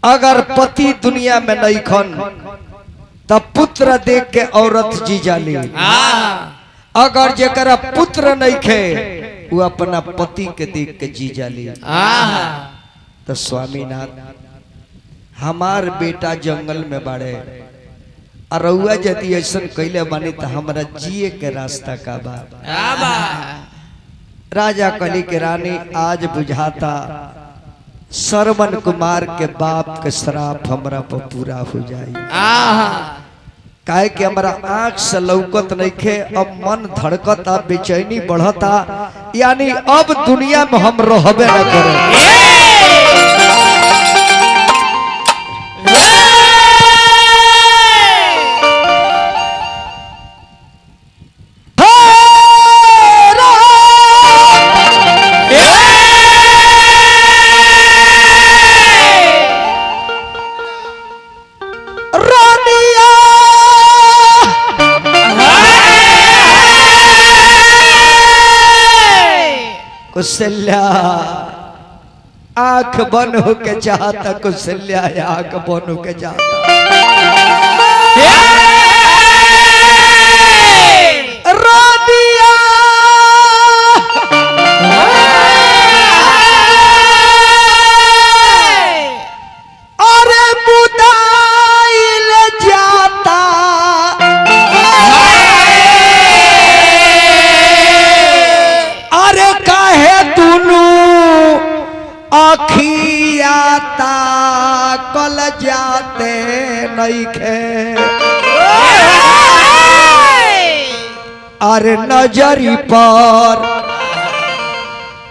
Speaker 1: अगर पति दुनिया में नहीं खन तब पुत्र देख के औरत जी जाली। अगर जेकरा पुत्र नहीं खे वो अपना पति के देख के जी जाली। तो स्वामीनाथ हमार बेटा जंगल में बाड़े, अरुआ यदि ऐसा कैले बानी तो हमारा जिए के रास्ता का बा। राजा कली के रानी आज बुझाता श्रवण कुमार के बाप के श्राप हमरा पर पूरा हो जाए। काहे कि हमारा आंख से लौकत नहीं खे, अब मन धड़कता, बेचैनी बढ़ता, यानी अब दुनिया में हम रहबे न करे। कुशल्या आंख बन हो के चाहता, कुशल्या आंख बन हो के चाहता। रानिया अरे बुदाइल जाता, अरे काहे तूनु अखियाता कल जाते नहीं खे, अरे नजरी पर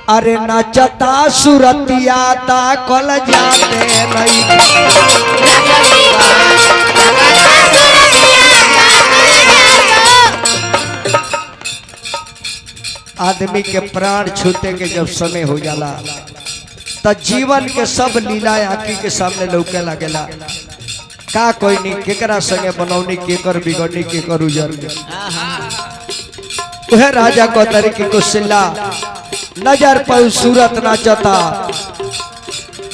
Speaker 1: अरे नचता सुरतिया ता कल जाते नहीं आदमी के प्राण छूटे के जब समय हो जाला तो जीवन के सब लीला आंखी के सामने लौके लागेला। का कोई नहीं केकरा संगे बनौनी, केकर बिगड़नी, केकर उजर। वह राजा को तरीके कुशल्या नजर पर सूरत नाचता,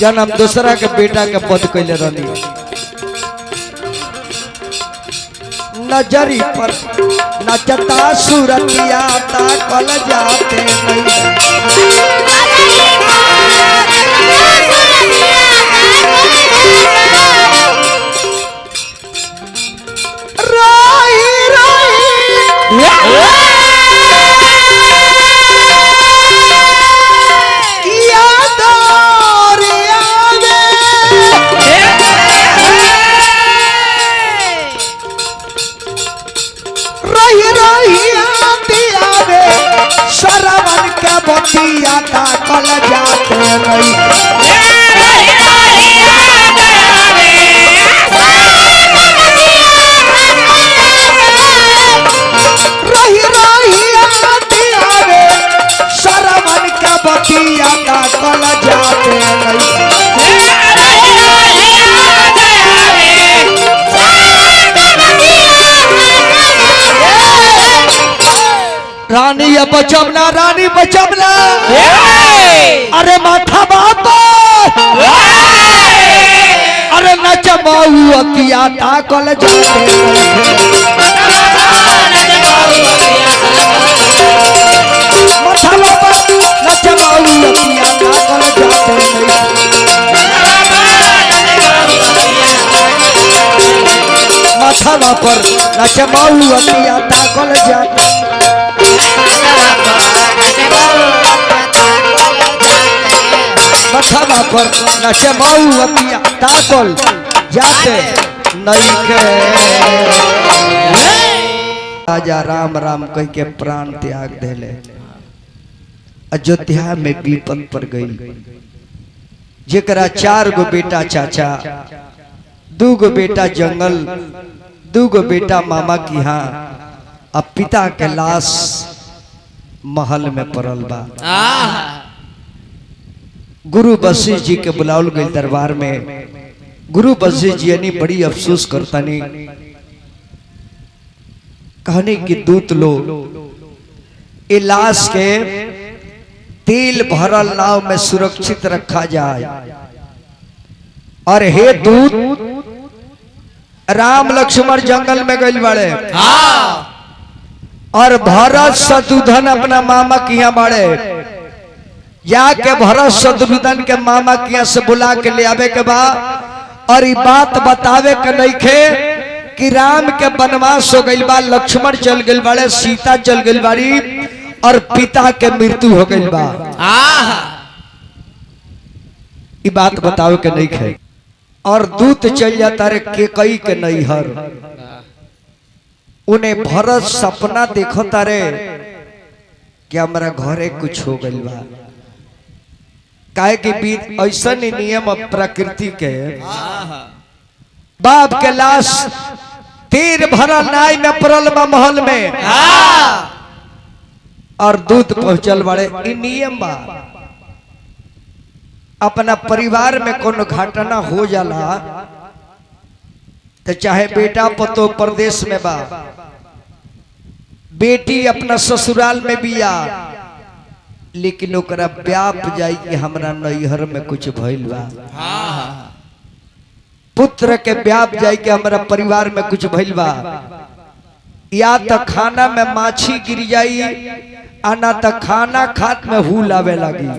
Speaker 1: जन्म दूसरा के बेटा के पद कैले रहनी। नजरी पर नचता सूरतिया ता कल जाते राही राही शरवन के बतिया ता कल जाते नहीं रही रही आवे, शरवन के बतिया ता कल जाते नहीं। रानी बचमना, रानी बचमना, अरे माथा बाप, अरे नचमाऊ अकिया ता कल जाते माथा बाप, नचमाऊ अकिया ता कल जाते माथा बाप, नचमाऊ अकिया ता कल जाते मथवा पर नचमाऊ अतिया ताकल जाते नहीं के। राजा राम राम कह के प्राण त्याग देले, अयोध्या में विपद पर गई। जेकरा 4 गो बेटा चाचा, 2 गो बेटा जंगल, 2 गो बेटा मामा की यहाँ, अब पिता के लाश महल में पड़ल बा। गुरु वशिष्ठ जी के बुलावल गई दरबार में। गुरु वशिष्ठ जी यानी बड़ी अफसोस करतानी, कहने की दूत लो ए लाश के तेल भरल नाव में सुरक्षित रखा जाए, और हे दूत राम लक्ष्मण जंगल में गइल बड़े, और भरत शत्रुघ्न अपना मामा के यहाँ बड़े, जाके भरत शत्रुघ्न के मामा के यहाँ से बुला के ले आवे के बाद, और ये बात बतावे के नहीं खे कि राम के वनवास हो गइल बा, लक्ष्मण चल गइल बाड़े, सीता चल गइल बाड़ी, और पिता के मृत्यु हो गइल बा। ये बात बतावे के नहीं खे। और दूत चल जाता रे केकई के नैहर, उन्हें भरत सपना देखो तारे कि हमारा घरे कुछ हो गइल बा। काहे कि बीत ऐसा नियम अब प्रकृति के बाप के लाश तीर भरा नाई में पड़ल बा महल में और दूध पहुंचल बड़े इ नियम बा। अपना परिवार में कोनो घटना हो जाला तो चाहे बेटा पतो प्रदेश में बा, बेटी अपना ससुराल में बिया, लेकिन ओकरा व्याप जाई कि हमरा नैहर में कुछ भइल बा। पुत्र के व्याप जाई कि हमरा परिवार में कुछ भइल बा। या तो खाना में माछी गिर जाई आना तो खाना खात में हूल आवे लगी।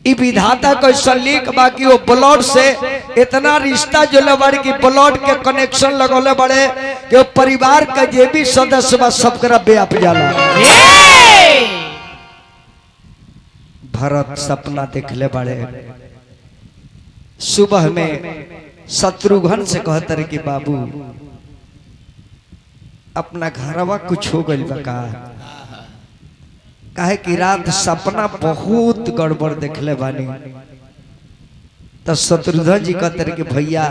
Speaker 1: इ विधाता को सलीक बाकी वो ब्लड से इतना रिश्ता जो बड़े कि ब्लड के कनेक्शन लगोले बड़े कि वो परिवार का जे भी सदस्य बा सब करा व्याप जाला। भरत सपना देखले बड़े सुबह में शत्रुघ्न से कहते रहे कि बाबू अपना घरवा कुछ हो गइल बा का। काहे कि रात सपना बहुत गड़बड़ देखले बानी। तो शत्रुघ्न जी कहते रहे कि भैया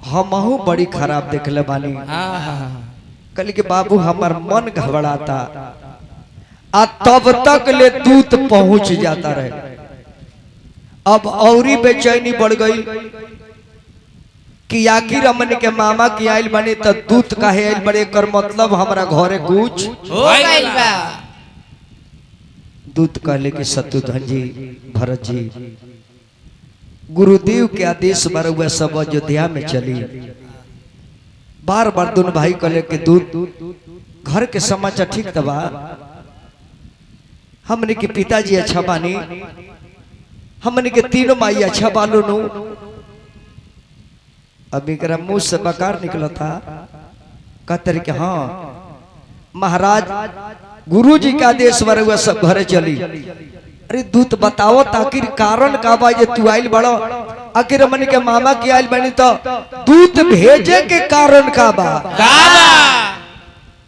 Speaker 1: हमहू बड़ी खराब देखले बानी। कहली कि बाबू हमार मन घबराता आ तब तक ले दूत पहुंच जाता रहे। अब औरी बेचैनी बढ़ गई कि आखिर हमन के मामा की आइल बनी तो दूत काहे आइल बड़े कर मतलब हमारा घरे कुछ
Speaker 2: हो गइल बा।
Speaker 1: दूत कहले कि शत्रुघ्न जी भरत जी गुरुदेव के आदेश पर वह सब अयोध्या में चली। बार बार दोनों भाई कहले कि दूत घर के समाचार ठीक तबा, हमने के पिताजी अच्छा बानी, हमने के तीनों माई अच्छा बालो नु। अभी करा मुंह से बकार निकला था। कहते रहे कि हाँ महाराज गुरु जी का आदेश पर वह सब घरे चली। अरे दूत बताओ ताकि कारण का बा जे तू आइल बड़ो, आखिर मन के मामा की आइल बनी तो दूत भेजे के कारण का बा,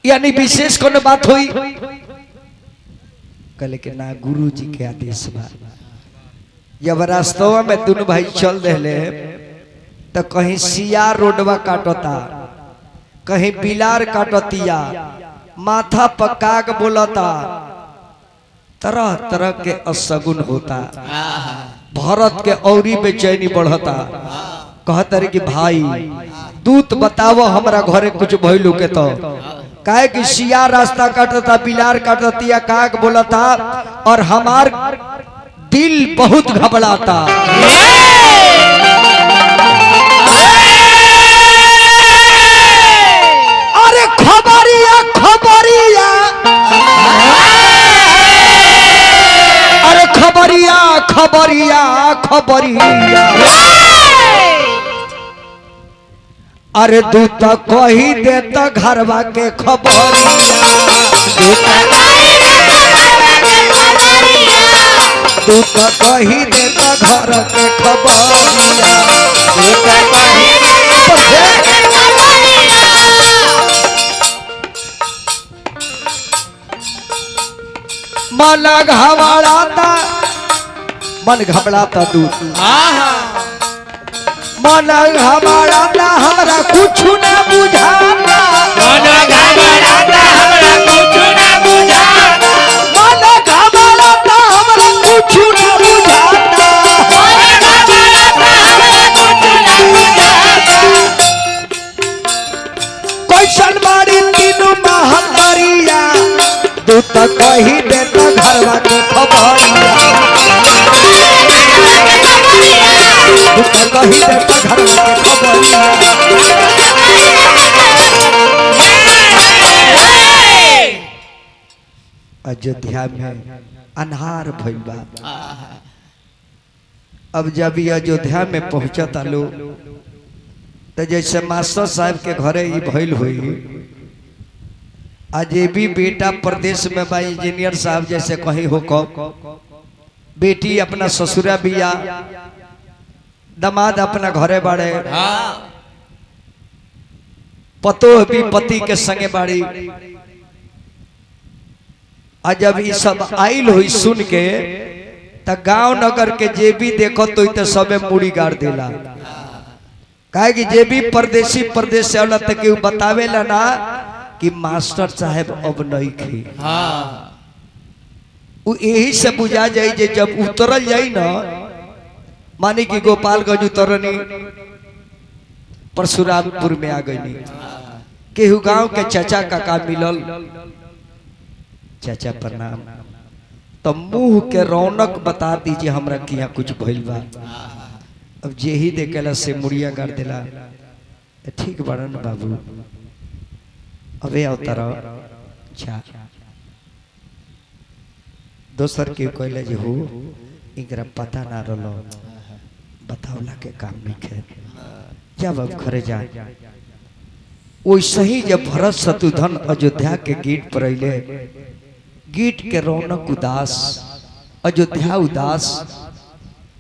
Speaker 1: यानी विशेष कोनो बात हुई। कहले कि ना गुरु जी के आदेश बा। जब रास्तवा में दोनों भाई चल रहे तो कहीं सियार रोडवा काटता, कहीं बिलार काटतिया, माथा पकाग बोलता, तरह तरह के असगुन होता। भरत के औरी बेचैनी बढ़ता। कहते रहे कि भाई दूत बताओ हमरा घरे कुछ भइलू के तो। काहे कि सियार रास्ता काटता, बिलार काटतिया, काग बोलता और हमार दिल बहुत घबराता। अरे खबरिया खबरिया, अरे खबरिया खबरिया खबरिया, अरे दूत कही देता घरवा के खबरिया, दूत कही देता घर के खबरिया, मन घबराता, मन घबराता दूत, मन घबराता हमरा कुछ न बुझाता,
Speaker 2: मन घबराता हमरा कुछ न बुझाता,
Speaker 1: मन घबराता हमरा कुछ न बुझाता,
Speaker 2: मन घबराता हमरा कुछ न बुझाता।
Speaker 1: कैसन बाड़ी तीनों महतरिया, दूत कही देता घरवा के खबरिया, दूत कही देता घरवा के खबरिया। अयोध्या में अन्हार भइल बा। अब जब ये अयोध्या में पहुंचता लोग तो जैसे मास्टर साहब के घरे ही भइल हुई, आज ये भी बेटा प्रदेश में बा इंजीनियर साहब जैसे कहीं हो कब, बेटी अपना ससुरा बिया, दामाद अपना घरे बाड़े, पतो भी पति के संगे बाड़ी। आ जब ये सब आइल हुई सुन के त गांव नगर के जे भी देखो तो सबे मुड़ी गाड़ देला। काहे कि जे भी परदेसी प्रदेश से वाला तक बतावेला ना कि मास्टर साहब अब नहीं खे। वो यही से बुझा जाए जे जब उतरल जाई ना, मानी कि गोपालगंज उतरनी परशुरामपुर में आ गई, केहू गांव के चाचा काका मिलल, चाचा प्रणाम, तो मुंह के रौनक बता दीजिए हमरा कि यहाँ कुछ भइल बा। अब जे ही देखेला से मुड़िया कर दिला, ठीक बड़न बाबू अबे अवतार अच्छा दोसर के कहले जे हो इनकरा पता ना रलो, बतावला के काम नहीं खे, जब अब घरे जा। वैसे ही जब भरत शत्रुघ्न अयोध्या के गेट पर अइले, गेट के रौनक उदास, अयोध्या उदास,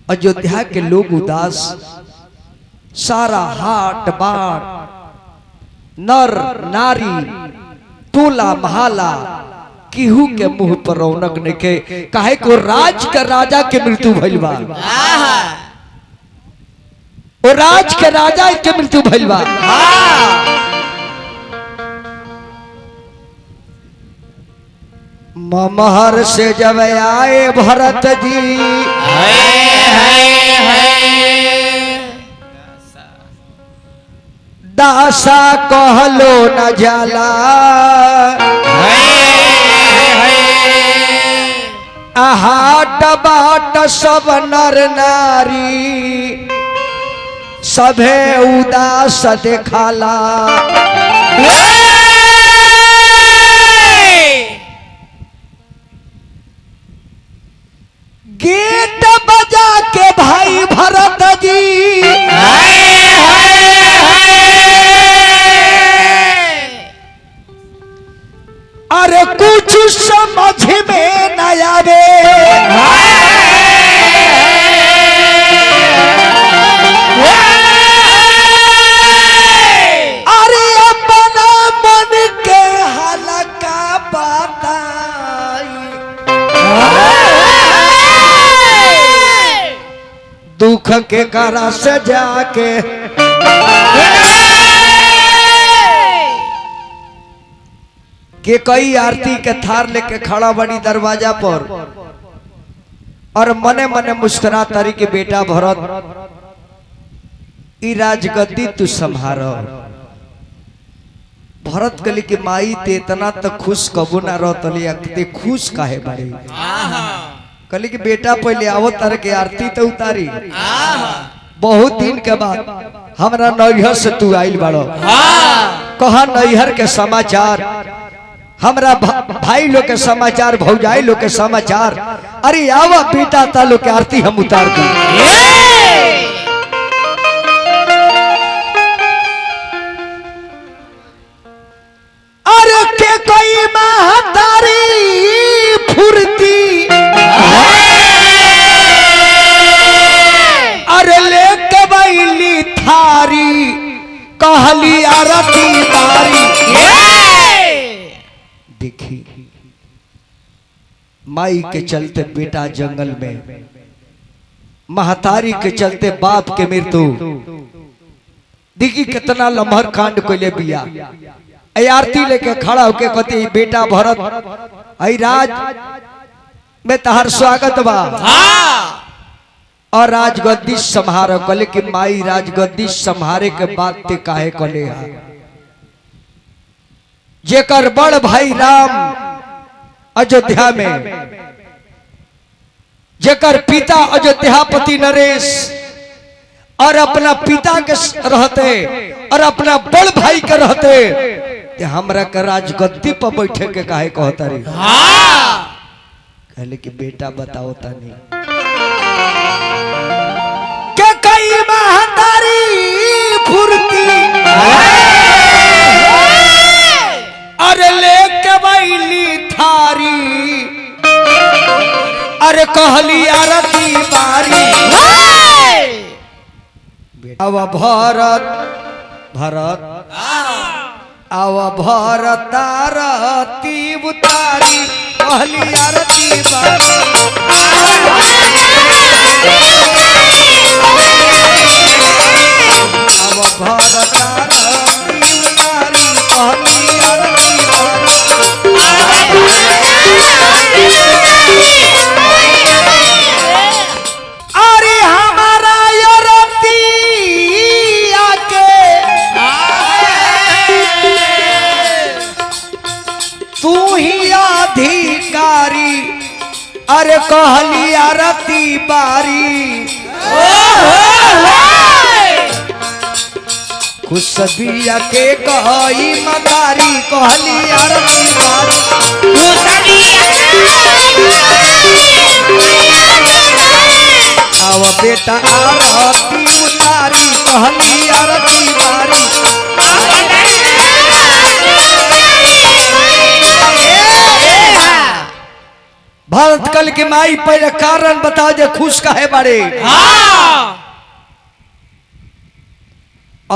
Speaker 1: अयोध्या के लोग उदास, सारा हाट बाट नर नारी टोला महला केहू के मुंह पर रौनक नइखे। काहे को राज के राजा के मृत्यु भइल बा, ओ राज के राजा के मृत्यु भइल बा। ममहर से जब आए भरत जी, दासा कहलो न जाला, हाट बाट सब नर नारी, सभे उदास देखाला। गीत बजा के भाई भरत जी, अरे कुछ समझ में न आवे, अरे अपना मन के हल्का बताई, दुख के करा से जाके के कई आरती के थार लेके खड़ा बड़ी दरवाजा पर, और मने मने मुस्कुरा तारी के बेटा भरत ई राजगद्दी तू संभारो। भरत कली की माई ते इतना तो खुश कबू ना रहते, खुश काहे बाड़ी? कली की बेटा पहले आवो तार के आरती तो उतारी, बहुत दिन के बाद हमरा नैहर से तू आइल बाड़ो, कहा नैहर के समाचार, हमरा भाई लोग के समाचार, भौजाई लोग के समाचार, अरे आवा बेटा ता लोग के आरती हम उतार दी। अरे के कोई महतारी फुर्ती, अरे लेके बैली थारी, कहली आरती तारी। देखी माई के चलते बेटा जंगल में, महतारी के चलते बाप के मृत्यु, देखी कितना लम्हर कांड को ले बिया। आरती लेके खड़ा होके कहती बेटा भरत आई राज में तहार स्वागत बा, और राजगद्दी संहारो। कले कि माई राजगद्दी संहारे के बाद ते काहे कले हा, जेकर बड़ भाई राम अयोध्या में, जेकर पिता अयोध्यापति नरेश, और अपना पिता के रहते और अपना बड़ भाई के रहते, ते हमरा के राजगद्दी पर बैठे के काहे कहता रे? कहले कि बेटा बताओ तनी के कई महतारी फुर्ती, अरे लेके बैली थारी, अरे कहली आरती बारी। अब भरत भरत आव भरतारती उतारी कहली आरती बारी आव भरतारती उतारी कहली आरती बारी अरे हमारा आरती आके तू ही अधिकारी अरे कहली आरती बारी खुशबिया के कही मतारी कहली आरती बारी आव बेटा आरती उतारी कहली आरती बारी भरत कल के माई पहले कारण बता जे खुश काहे बारे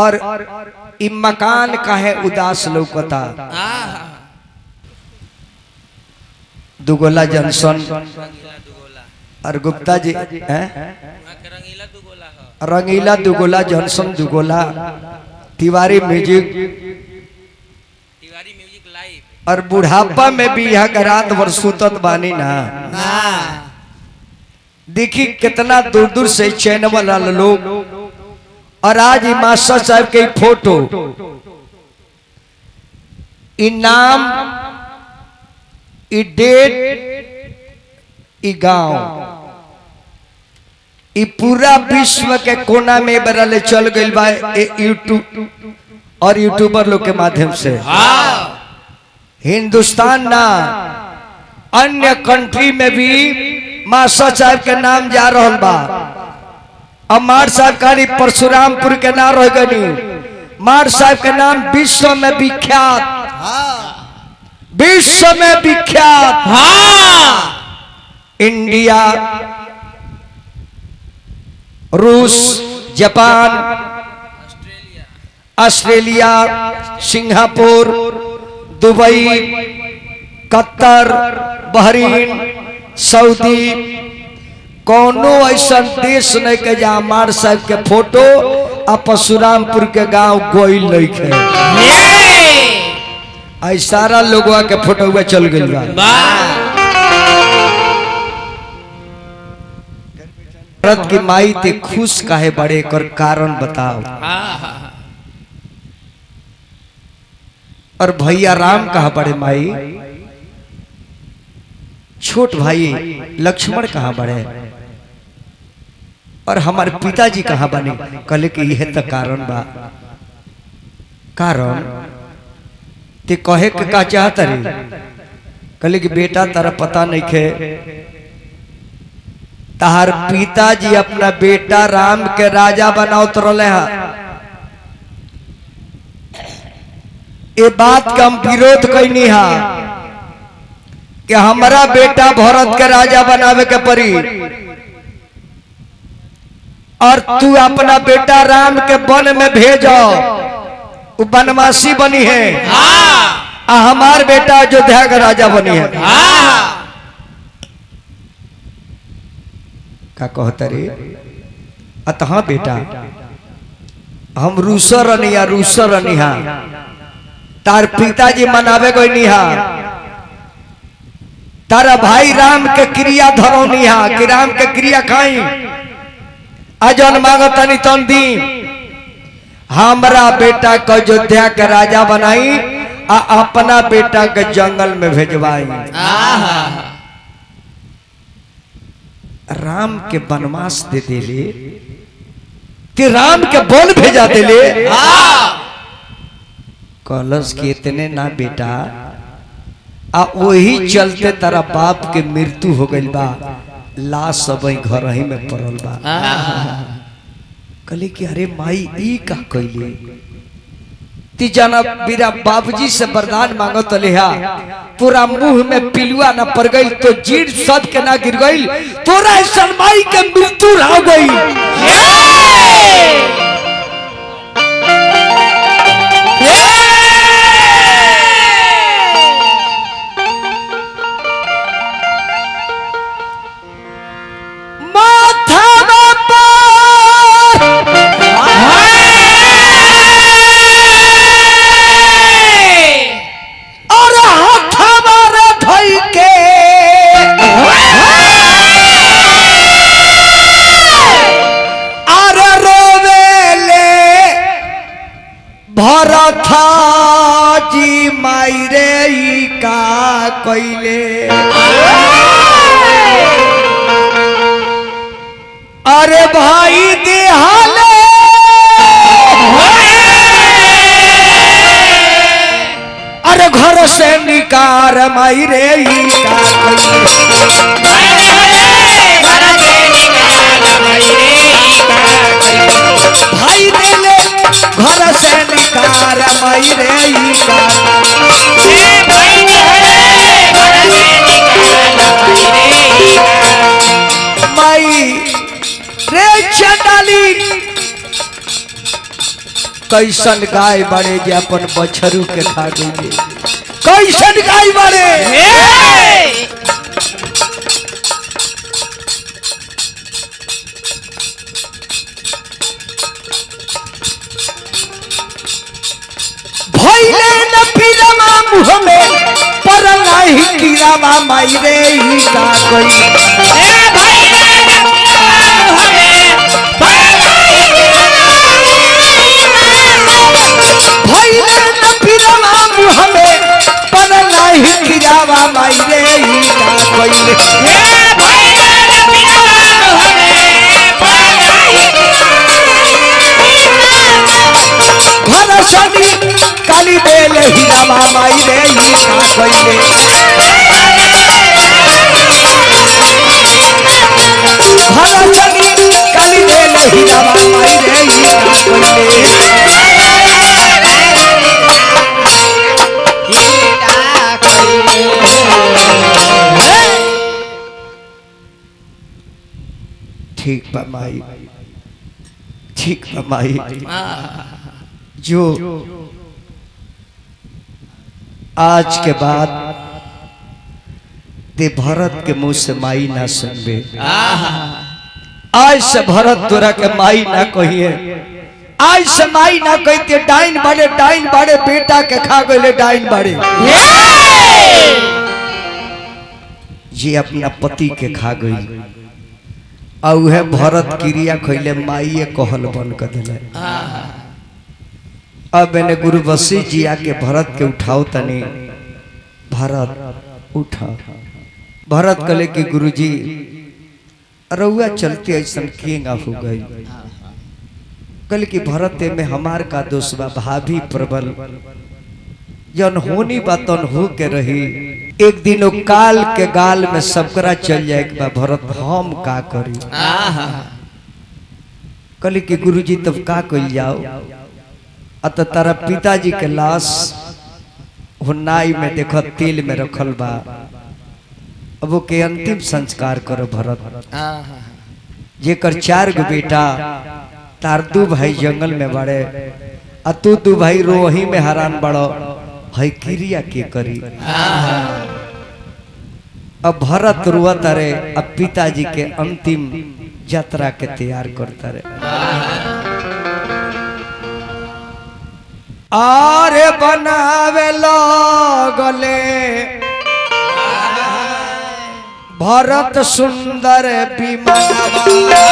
Speaker 1: और इ मकान काहे उदास लौकता दुगोला जंक्शन और गुप्ता जी रंगीला दुगोला जंक्शन दुगोला तिवारी म्यूजिक
Speaker 2: लाइव
Speaker 1: और बुढ़ापा में भी यहाँ का रात भर सुतत बानी ना देखी कितना दूर दूर से चैनल वाला लोग और आज मास्टर साहब के फोटो इनाम डेट गांव पूरा विश्व के कोना में बरले चल गई बा यूट्यूब और यूट्यूबर लोग के माध्यम से हिंदुस्तान ना अन्य कंट्री में भी मास्टर साहब के नाम जा रहा बा। मार साहब कहानी परशुरामपुर के नाम रह गई मार साहब के नाम विश्व में विख्यात इंडिया रूस जापान ऑस्ट्रेलिया सिंगापुर दुबई कतर बहरीन सऊदी कोनो ऐसा देश नहीं के जहाँ मार साहब के फोटो आ परशुरामपुर के गांव गोइल नहीं है आई सारा लोगवा के फोटो हुआ चल गई भारत की माई ते खुश काहे बड़े कर कारण बताओ और भैया राम कहा बड़े माई छोट भाई लक्ष्मण कहा बड़े और हमारे पिताजी कहा बने कहले कि यह तो कारण बा कारण ते कहे के का चाहता रे कहले कि बेटा तारा पता नहीं खे तार पिताजी अपना बेटा राम के राजा बनाओ रहे ये बात का हम विरोध कैनी हा कि हमारा बेटा भरत के राजा बनावे के परी और तू अपना बेटा राम के वन में भेजो वो बनवासी बनी है हमार बेटा अयोध्या का राजा बनी है का कहता रे अतः बेटा हम रूसर अनिहा तार पिताजी मनावे गई निहा तारा भाई राम के क्रिया धरौनिहा कि राम के क्रिया खाई अजन मांगतनी तन दी हमरा बेटा को अयोध्या के राजा बनाई आ अपना बेटा के जंगल में भेजवाई राम के वनवास दे देले कि राम के बोल भेजा देले कलश के इतने ना बेटा आ वही चलते तारा बाप के मृत्यु हो गई बा लाश सब घर ही में पड़ल बा कहले कि अरे माई ई का कहले ती जाना मेरा बाबूजी से वरदान मांगत लेहा तोरा मुंह में पिलुआ ना पड़ गई तो जीर सद के ना गिर गई तोरा शर्माई के मृत्यु हो गई भरत जी मायरे ई का कइले अरे भाई देहाले अरे घर से निकार मायरे ई का भाई देले घर से निकार मायरे ई का माई रे चंडाली कैसन गाय बड़े जे अपन बछरू के खा गई कैसन गाय बड़े भइले न पीरमा मुँह में पर नाही कीरावा माई रे ई का कोई भइले न पीरमा मुँह में पर नाही कीरावा माई रे ई का कोई घर सनी काली बेले हीरावा माई रे ई का कइले घर सनी काली बेले हीरावा माई रे ई का कइले ठीक बा माई ठीक बा माई जो आज के बाद ते भरत के मुंह से माई ना सुनबे आज से भरत तोरा के माई ना कहिए आज से माई ना कहते डाइन बड़े बेटा के खा गए डाइन बड़े जी अपना पति के खा गई और वह भरत क्रिया खैले माइए कहल बन कर दिले अब मैंने गुरु वशिष्ठ जी आके भरत के उठाओ तनी भरत उठा भरत कहले कि गुरुजी रउआ चलते ऐसा केंगा हो गई कहले कि भरत में हमार का दोष बा भाभी प्रबल जन होनी बातन हो के रही एक दिन वो काल के गाल में सबकरा चल जाए बा भरत हम का करी कहले कि गुरुजी तब का कइल जाओ अत तारा पिताजी के लाश हुन्नाई में देखो तेल में रखल बा अब वो के अंतिम संस्कार करो भरत जेकर 4 गो बेटा तार 2 भाई जंगल में बड़े आ तू 2 भाई रोही में हैरान बड़ो है क्रिया के करी अब भरत रुआ तारे अब पिताजी के अंतिम यात्रा के तैयार करता रहे आरे बनावे लगले भरत सुंदर विमानवा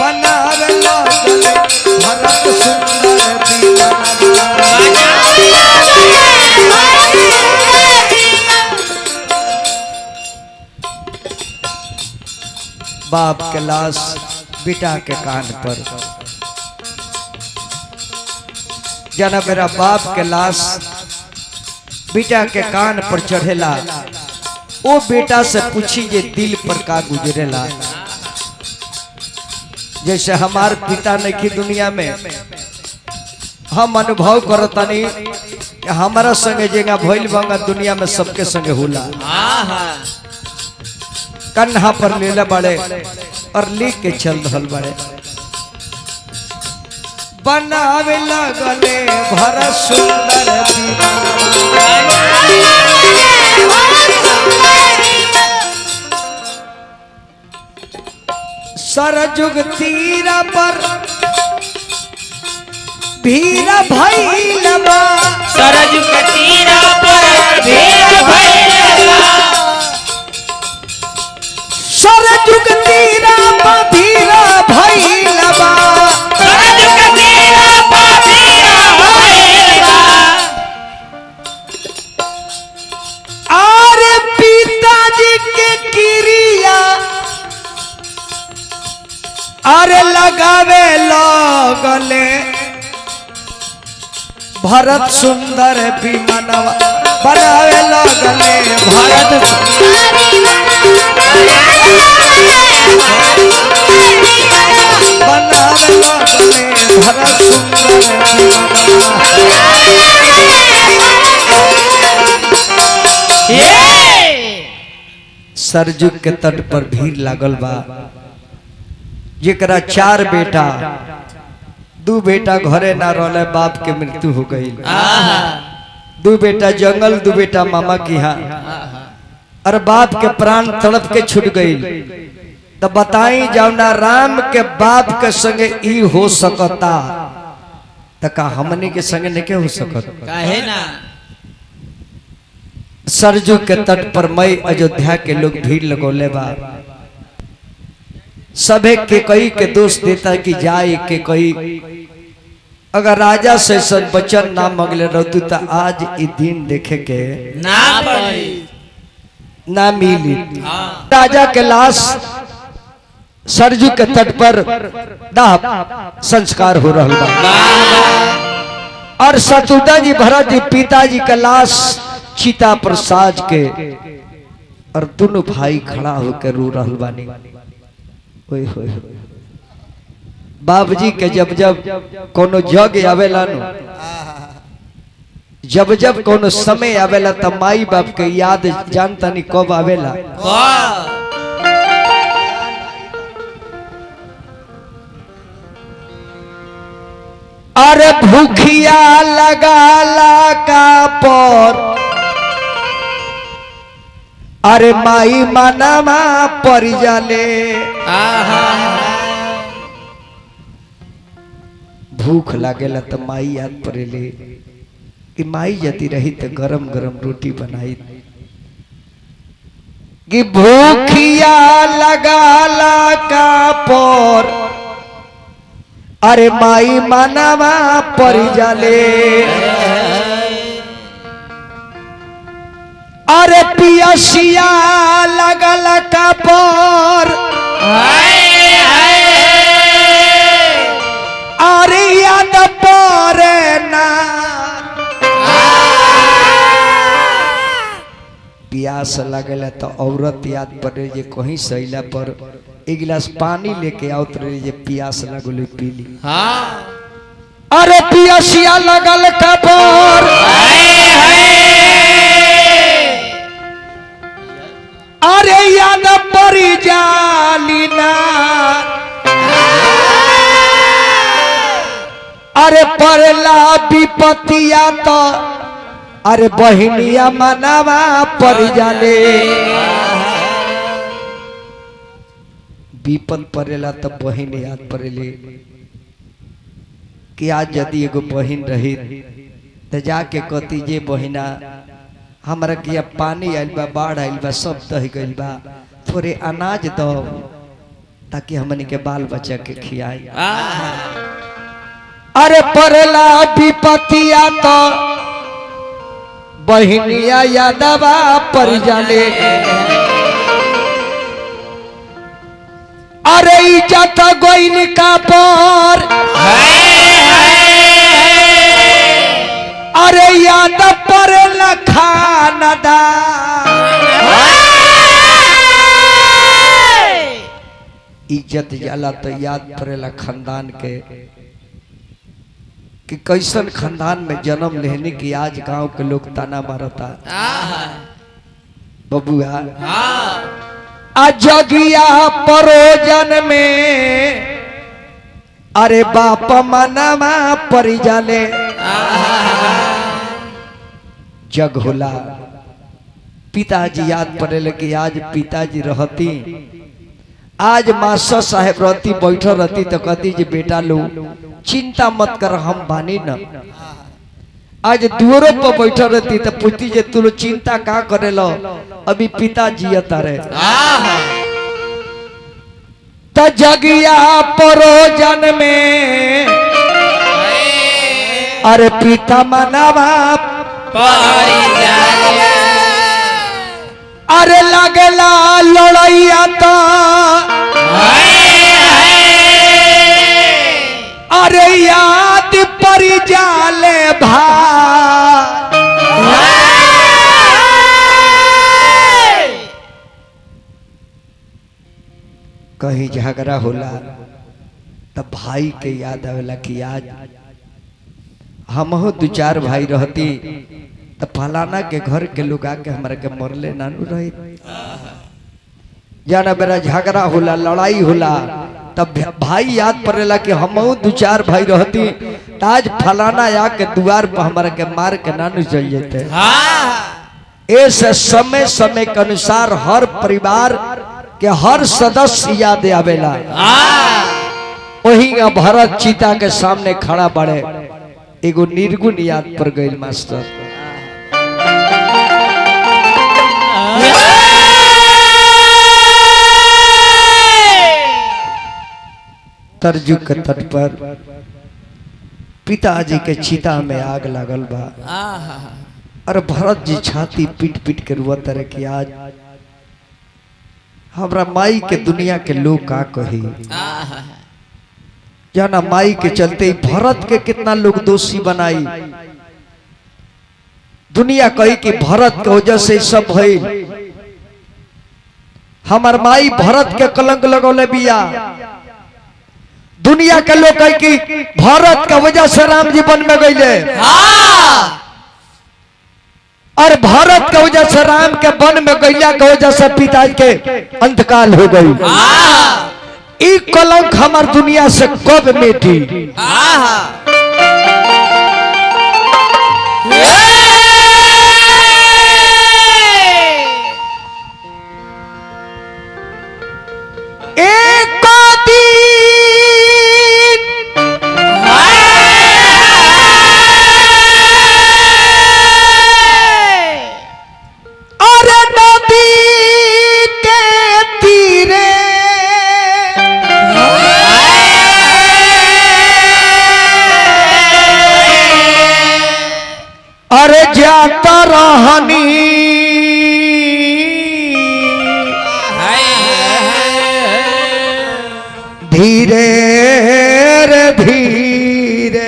Speaker 1: बनावे लगले भरत सुंदर बाप के लाश बेटा के कान पर जना मेरा बाप के लाश बेटा के कान पर चढ़ेला ओ बेटा से पूछी जे दिल पर का गुजरेला जैसे हमार पिता नहीं की दुनिया में हम अनुभव करतानी हमारा संगे जेगा भइल बंगा दुनिया में सबके संगे होला कन्हा पर लेले बड़े और लिख के चल रहल बड़े बनावे लगले भरत सुंदर सरजुग तीरा पर भीरा भैलबा
Speaker 2: सरजुग तीरा पर भीरा भैलबा
Speaker 1: सरजुग तीरा पर भीरा भैलबा अरे लगावे लगले भरत सुंदर विमानवा बनावे लगले भरत बनावे लगले भरत सुंदर सरजू के तट पर भीड़ लागल बा जेकरा 4 बेटा 2 बेटा घरे ना रहले बाप के मृत्यु हो गई 2 बेटा जंगल 2 बेटा मामा की यहाँ और बाप के प्राण तड़प के छूट गई तो बताई जौना राम के बाप के संगे ई हो सकता तो का हमने के संगे नहीं हो सकता
Speaker 2: काहे ना
Speaker 1: सरजू के तट पर मई अयोध्या के लोग भीड़ लगोले बा सभे के कई के दोष देता कि जाए के कई अगर राजा से सब वचन ना मंगले रहतु तो आज ई दिन देखे के
Speaker 2: ना पड़ी
Speaker 1: ना मिली
Speaker 2: हाँ।
Speaker 1: राजा के लाश सरजू के तट पर दाह संस्कार हो रहा बा और शत्रुघ्न जी भरत जी पिताजी के लाश चिता पर साज के और दोनों भाई खड़ा होकर रो रहल बानी ओए होए बाबूजी के जब जब कोनो जग आवेला नु जब जब कोनो समय आवेला त माई बाप के याद जानता नहीं कब आवेला अरे भूखिया लगाला का पर अरे माई मानामा परी जाले भूख लागेला तो माई याद पड़ेले कि माई जती रही तो गरम गरम रोटी बनाई कि भूखिया लगाला का पर अरे माई मानामा परी जाले अरे पियसिया लगल का पर अरे याद परे ना प्यास लगल तो औरत याद पड़े जे कहीं सैला पर एक गिलास पानी लेके आवत रहे जे प्यास लगल पीली अरे पियसिया लगल का पर अरे याद परी जालिना अरे परला विपतिया तो अरे बहिनिया मनावा परी जाले विपत पड़ेला तो बहिन याद पड़ेले कि आज यदि एगो बहिन रही तो जाके कहती जे बहिना हमरा किया पानी आइल बा बाढ़ आइल बा सब दह गइल बा थोड़े अनाज दो ताकि हमनी के बाल बच्चा के खियाई अरे परला विपतिया तो बहिनिया यादवा पर जाले अरे इज्जत गोइन का पर अरे याद पर लखानदा इज्जत जाला तो याद पड़ेला खानदान के कि कैसन खानदान में जन्म लेने की आज गांव के लोग ताना मारता बबुआ अजगिया परोजन में अरे बाप मनामा परी जाले जग होला पिताजी याद पड़े कि आज पिताजी रहती आज मास्टर साहेब रहती बैठल रहती तो कहती जे बेटा लो चिंता मत कर हम बानी न आज दुआरों पर बैठल रहती तो पूछती जे तू लोग चिंता का करे लो अभी पिताजी तारे तो जगिया परोजन में अरे पिता मनावा अरे लगला लड़ैया तो अरे याद पर जाले भाई कहीं झगड़ा होला तब भाई के याद आवेला कि आज हम हो दो चार भाई रहती तब फलाना के घर के लोग आके हमारे के मरले नानू रही जाना बेरा झगड़ा होला लड़ाई होला तब भाई याद पड़ेला कि हम दो चार भाई रहती आज फलाना आके द्वार पर हमारे के मार के नानू चल जाते। ऐसे समय समय के अनुसार हर परिवार के हर सदस्य याद आवेला। वही भरत चीता के सामने खड़ा बड़े एगो निर्गुण याद पर गई मास्टर। तरजू के तट पर पिताजी के चिता में आग लागल बा और भरत जी छाती पीट पीट के रुआत रहे कि आज हमरा माई के दुनिया के लोग का कही जाना माई के चलते भरत के कितना लोग दोषी बनाई दुनिया कही कि भरत के वजह से सब भइल हमार माई भरत के कलंक लगौले बिया दुनिया के लोग कही कि भरत के वजह से राम जी वन में गईले और भारत के वजह से राम के वन में गैया के वजह से पिताजी के अंतकाल हो गई। ई कलंक हमार दुनिया से कब मिटी एक अरे जाता रहनी धीरे रे धीरे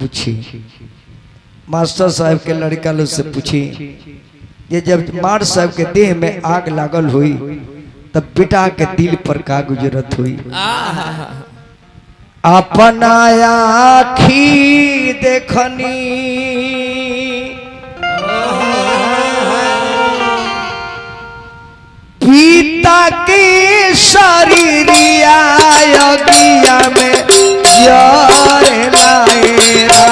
Speaker 1: पूछी मास्टर साहब के लड़का लोग से पूछी ये जब मार साहब के देह में आग लागल हुई तब बेटा के दिल पर का गुजरत हुई। अपना आखी देखनी पिता के शरीरिया अगिया में जर लाएरा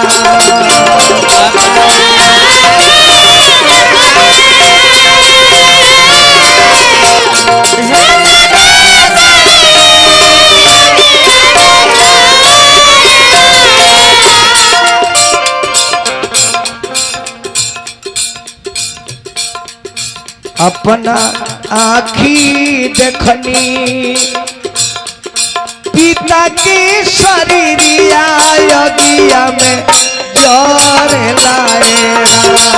Speaker 1: अपना आखी देखनी पिता के शरीरिया अगिया में जर लाएरा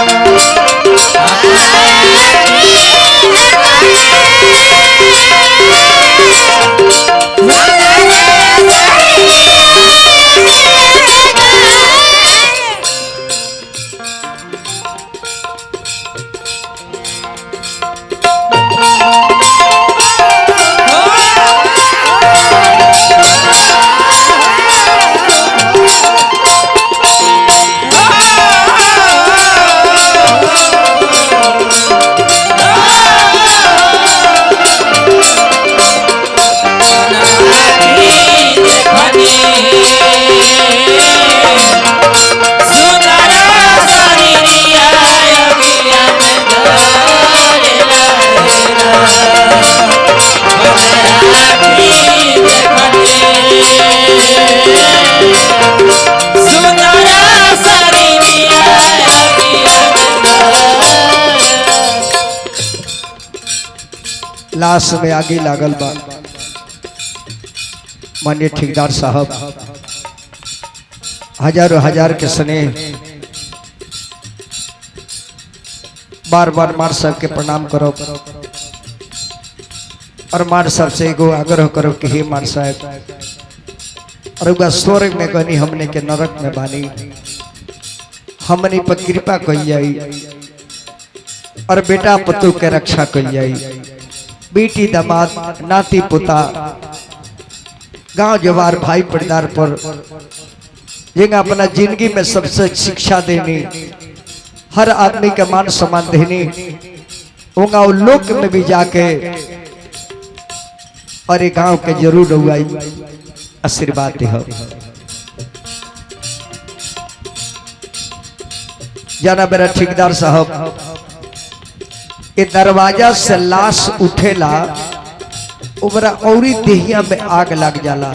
Speaker 1: लाश में आगे लागल बा। माननीय ठेकेदार साहब हजारों हजार के स्नेह बार बार मार साहब के प्रणाम करो। और मान साहब से एगो आग्रह करो कि हे मान साहब और उगा स्वर्ग में गनी हमने के नरक में बानी हमनी पर कृपा कई जाई और बेटा पतु के रक्षा कई जाई बेटी दामाद नाती पुता गांव जवार भाई परिवार पर जिंगा अपना जिंदगी में सबसे शिक्षा देनी हर आदमी के मान सम्मान देनी होगा लोक में भी जाके और एक गांव के जरूर हुआई आशीर्वाद दे जाना मेरा ठेकेदार साहब ये दरवाजा से लाश उठेला उमरा औरी देहिया में आग लग जाला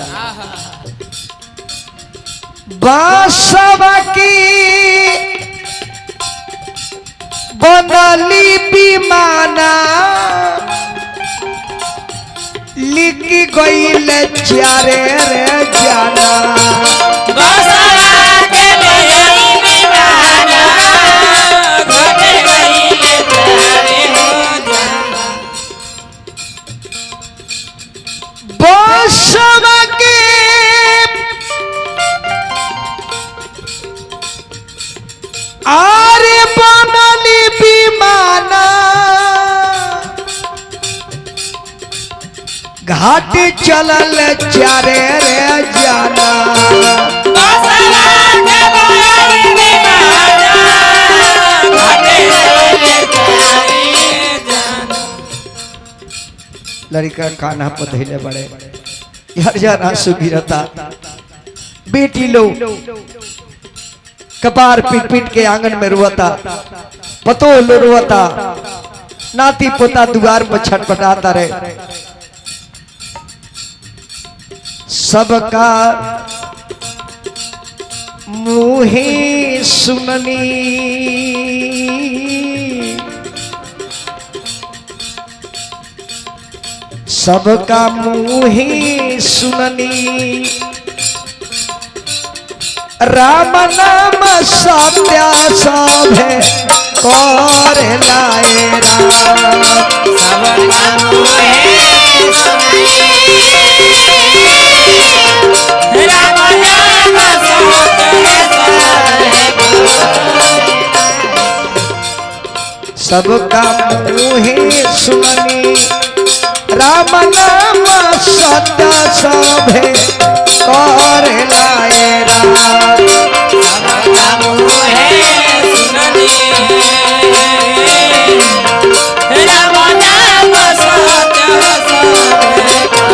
Speaker 1: बासवा की बनली विमाना लिख गईल चारे रे जाना बासवा के आरे बनली विमाना घाट चलल चारे रे जाना लड़का कान्हा पधैले बड़े यार जाना सुगिरता बेटी लो कपार पीट पीट के आंगन में रुआता पतो लो रुआता नाती पोता द्वार पर छटपटाता रहे सबका मुहे सुननी सबका मुहे सुननी राम नाम सत्या सब है कर लाए राम सबका मुहे सुननी राम नाम सबका मुहे सुननी राम नाम सत्य सब है कर लाए राम सबका मुहे सुननी राम नाम सत्य सब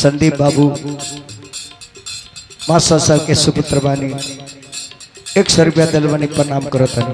Speaker 1: संदीप बाबू मास्टर साहब के सुपुत्र बानी 100 रुपया दिलवानी प्रणाम करता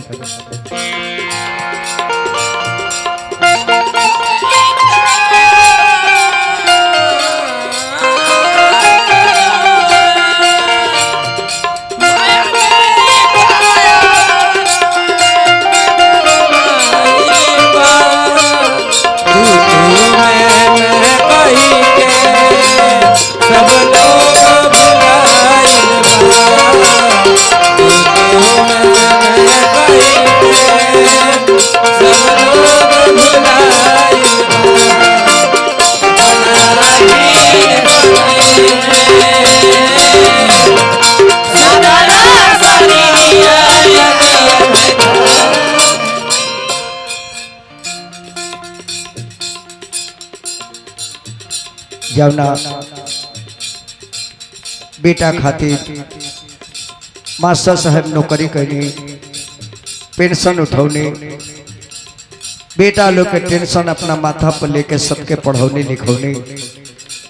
Speaker 1: जवना बेटा खातिर मास्टर साहब नौकरी करनी पेंशन उठौनी बेटा लोग के टेंशन अपना माथा पर लेके सबके पढ़ौनी लिखौनी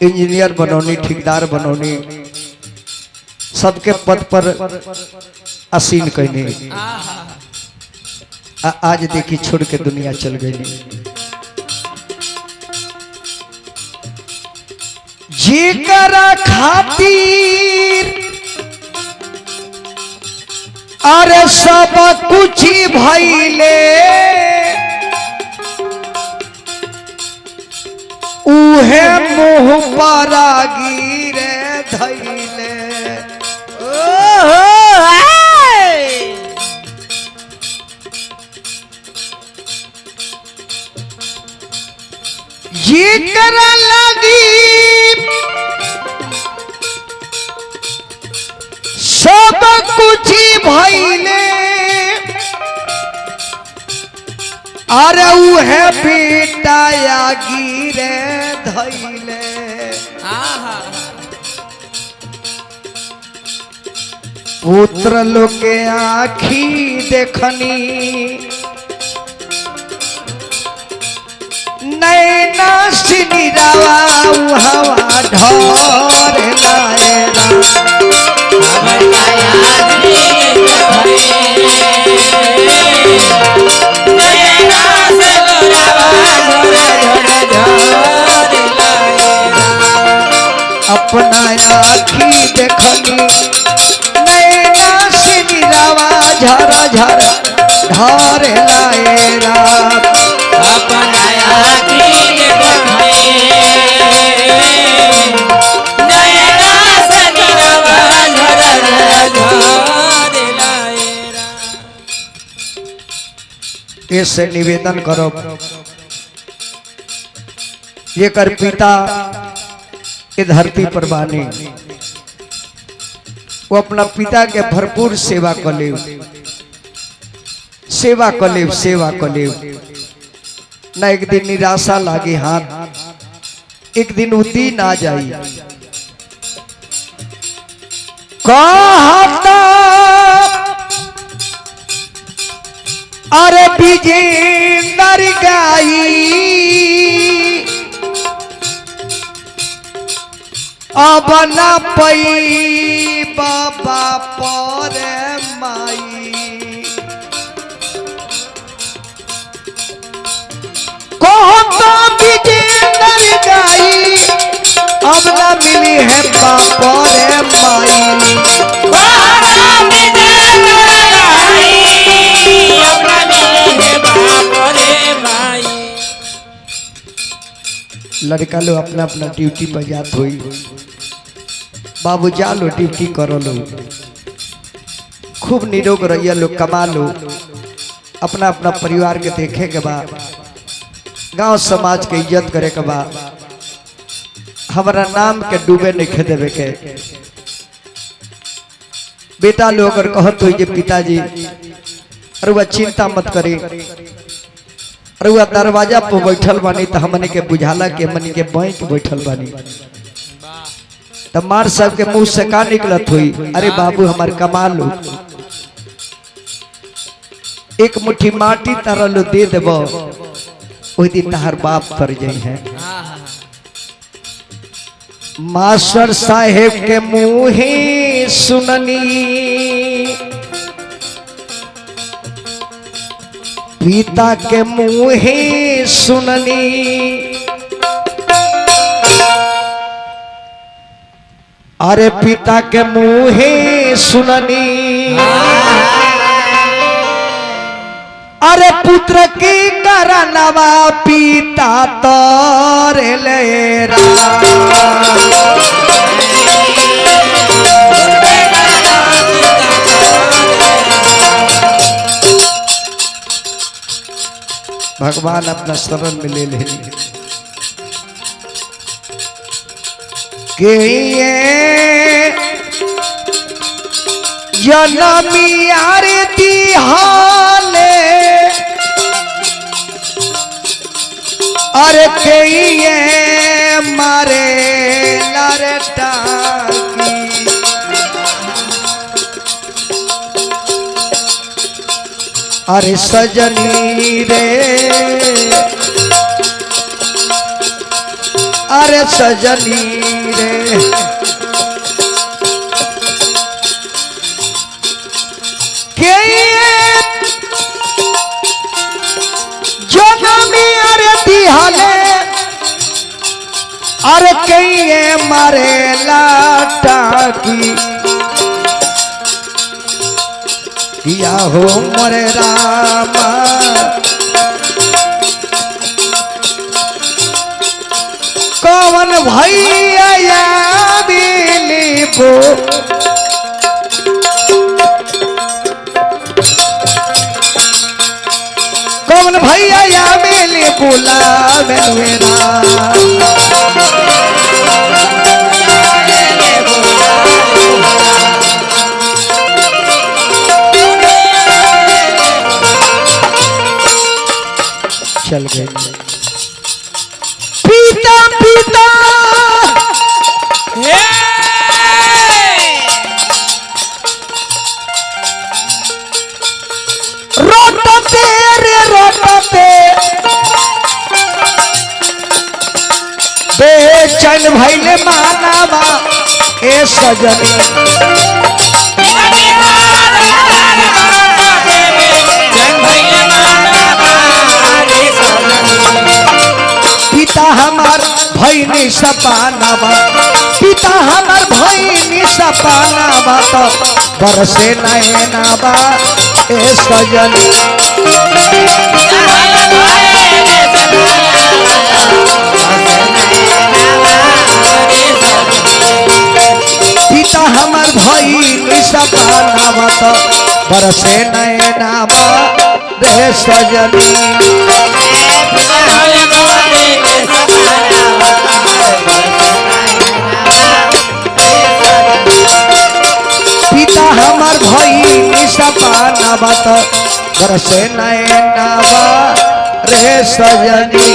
Speaker 1: इंजीनियर बनौनी ठेकेदार बनौनी सबके पद पर आसीन करनी आज देखी छोड़ के दुनिया चल गई जेकरा खातिर अरे सब कुछ ही भइले उहे मुँह पर गिरे धैले जिक्र लगी सब कुछ ही भइले अरे उहे बेटा गिरे धैले पुत्र लोग के आँखी देखनी नैना सिनिरावा हवा ढोर लाएरा अपना आँखी देखनी नैना सिनिरावा झरा झरा ढोर लाएरा
Speaker 2: अपना आँखी देखनी नैना सिनिरावा झरा झरा ढोर लाएरा।
Speaker 1: ऐसे निवेदन करो ये कर पिता ये धरती पर बानी वो अपना पिता के भरपूर सेवा कले सेवा कले सेवा कले ना एक दिन निराशा लागे हाथ एक दिन दिन आ जाई कहता अरे विजेंदर गाई अब न पई बाबा पर माई कहता विजेंदर गाई अब न मिली है बापा रे माई लड़का लो अपना अपना ड्यूटी पर जात हुई बाबू जा लो ड्यूटी करो लो खूब निरोग रहिए लो कमा लो अपना अपना परिवार के देखे के बाद गांव समाज के इज्जत करे के बाद हमारा नाम के डूबे नहीं खे देवे के बेटा लोग अगर कहत हो जे पिताजी अरे वह चिंता मत करी अरे वह दरवाजा पर बैठल बानी तो हमने के बुझाला के मन के बैंक बैठल बानी तो मार साहब के मुंह से का निकलत हुई अरे बाबू हमार कमा लो एक मुट्ठी माटी तारा लो दे देव वही दिन तहार बाप कर जाई है मास्टर साहेब के मुँह सुननी पिता के मुँह सुननी अरे पिता के मुँह सुननी अरे पुत्र की करनवा पिता तोर लेरा भगवान अपना शरण में ले ले के जनमी आरती हाले अरे के मारे लरटा अरे सजनी रे अरे सजनी रे के जनमी अरे दिहाले अरे के मारे लाटा की या हो मोरे रामा कौन भैया या बिली बो कौन भैया या बिली बुलावे मेरा चल गए पीता पीता रोटते रे रोटते बेचैन भइले मानवा ए सजनी पिता हमार भैनी सपानावा पिता हमार भैनी सपानावा तो बरसे नैनावा ए सजनी पिता हमार भैनी सपानावा तो बरसे नैनावा रे सजनी पिता हमार भई सपानावा तो बरसे नैनावा रे सजनी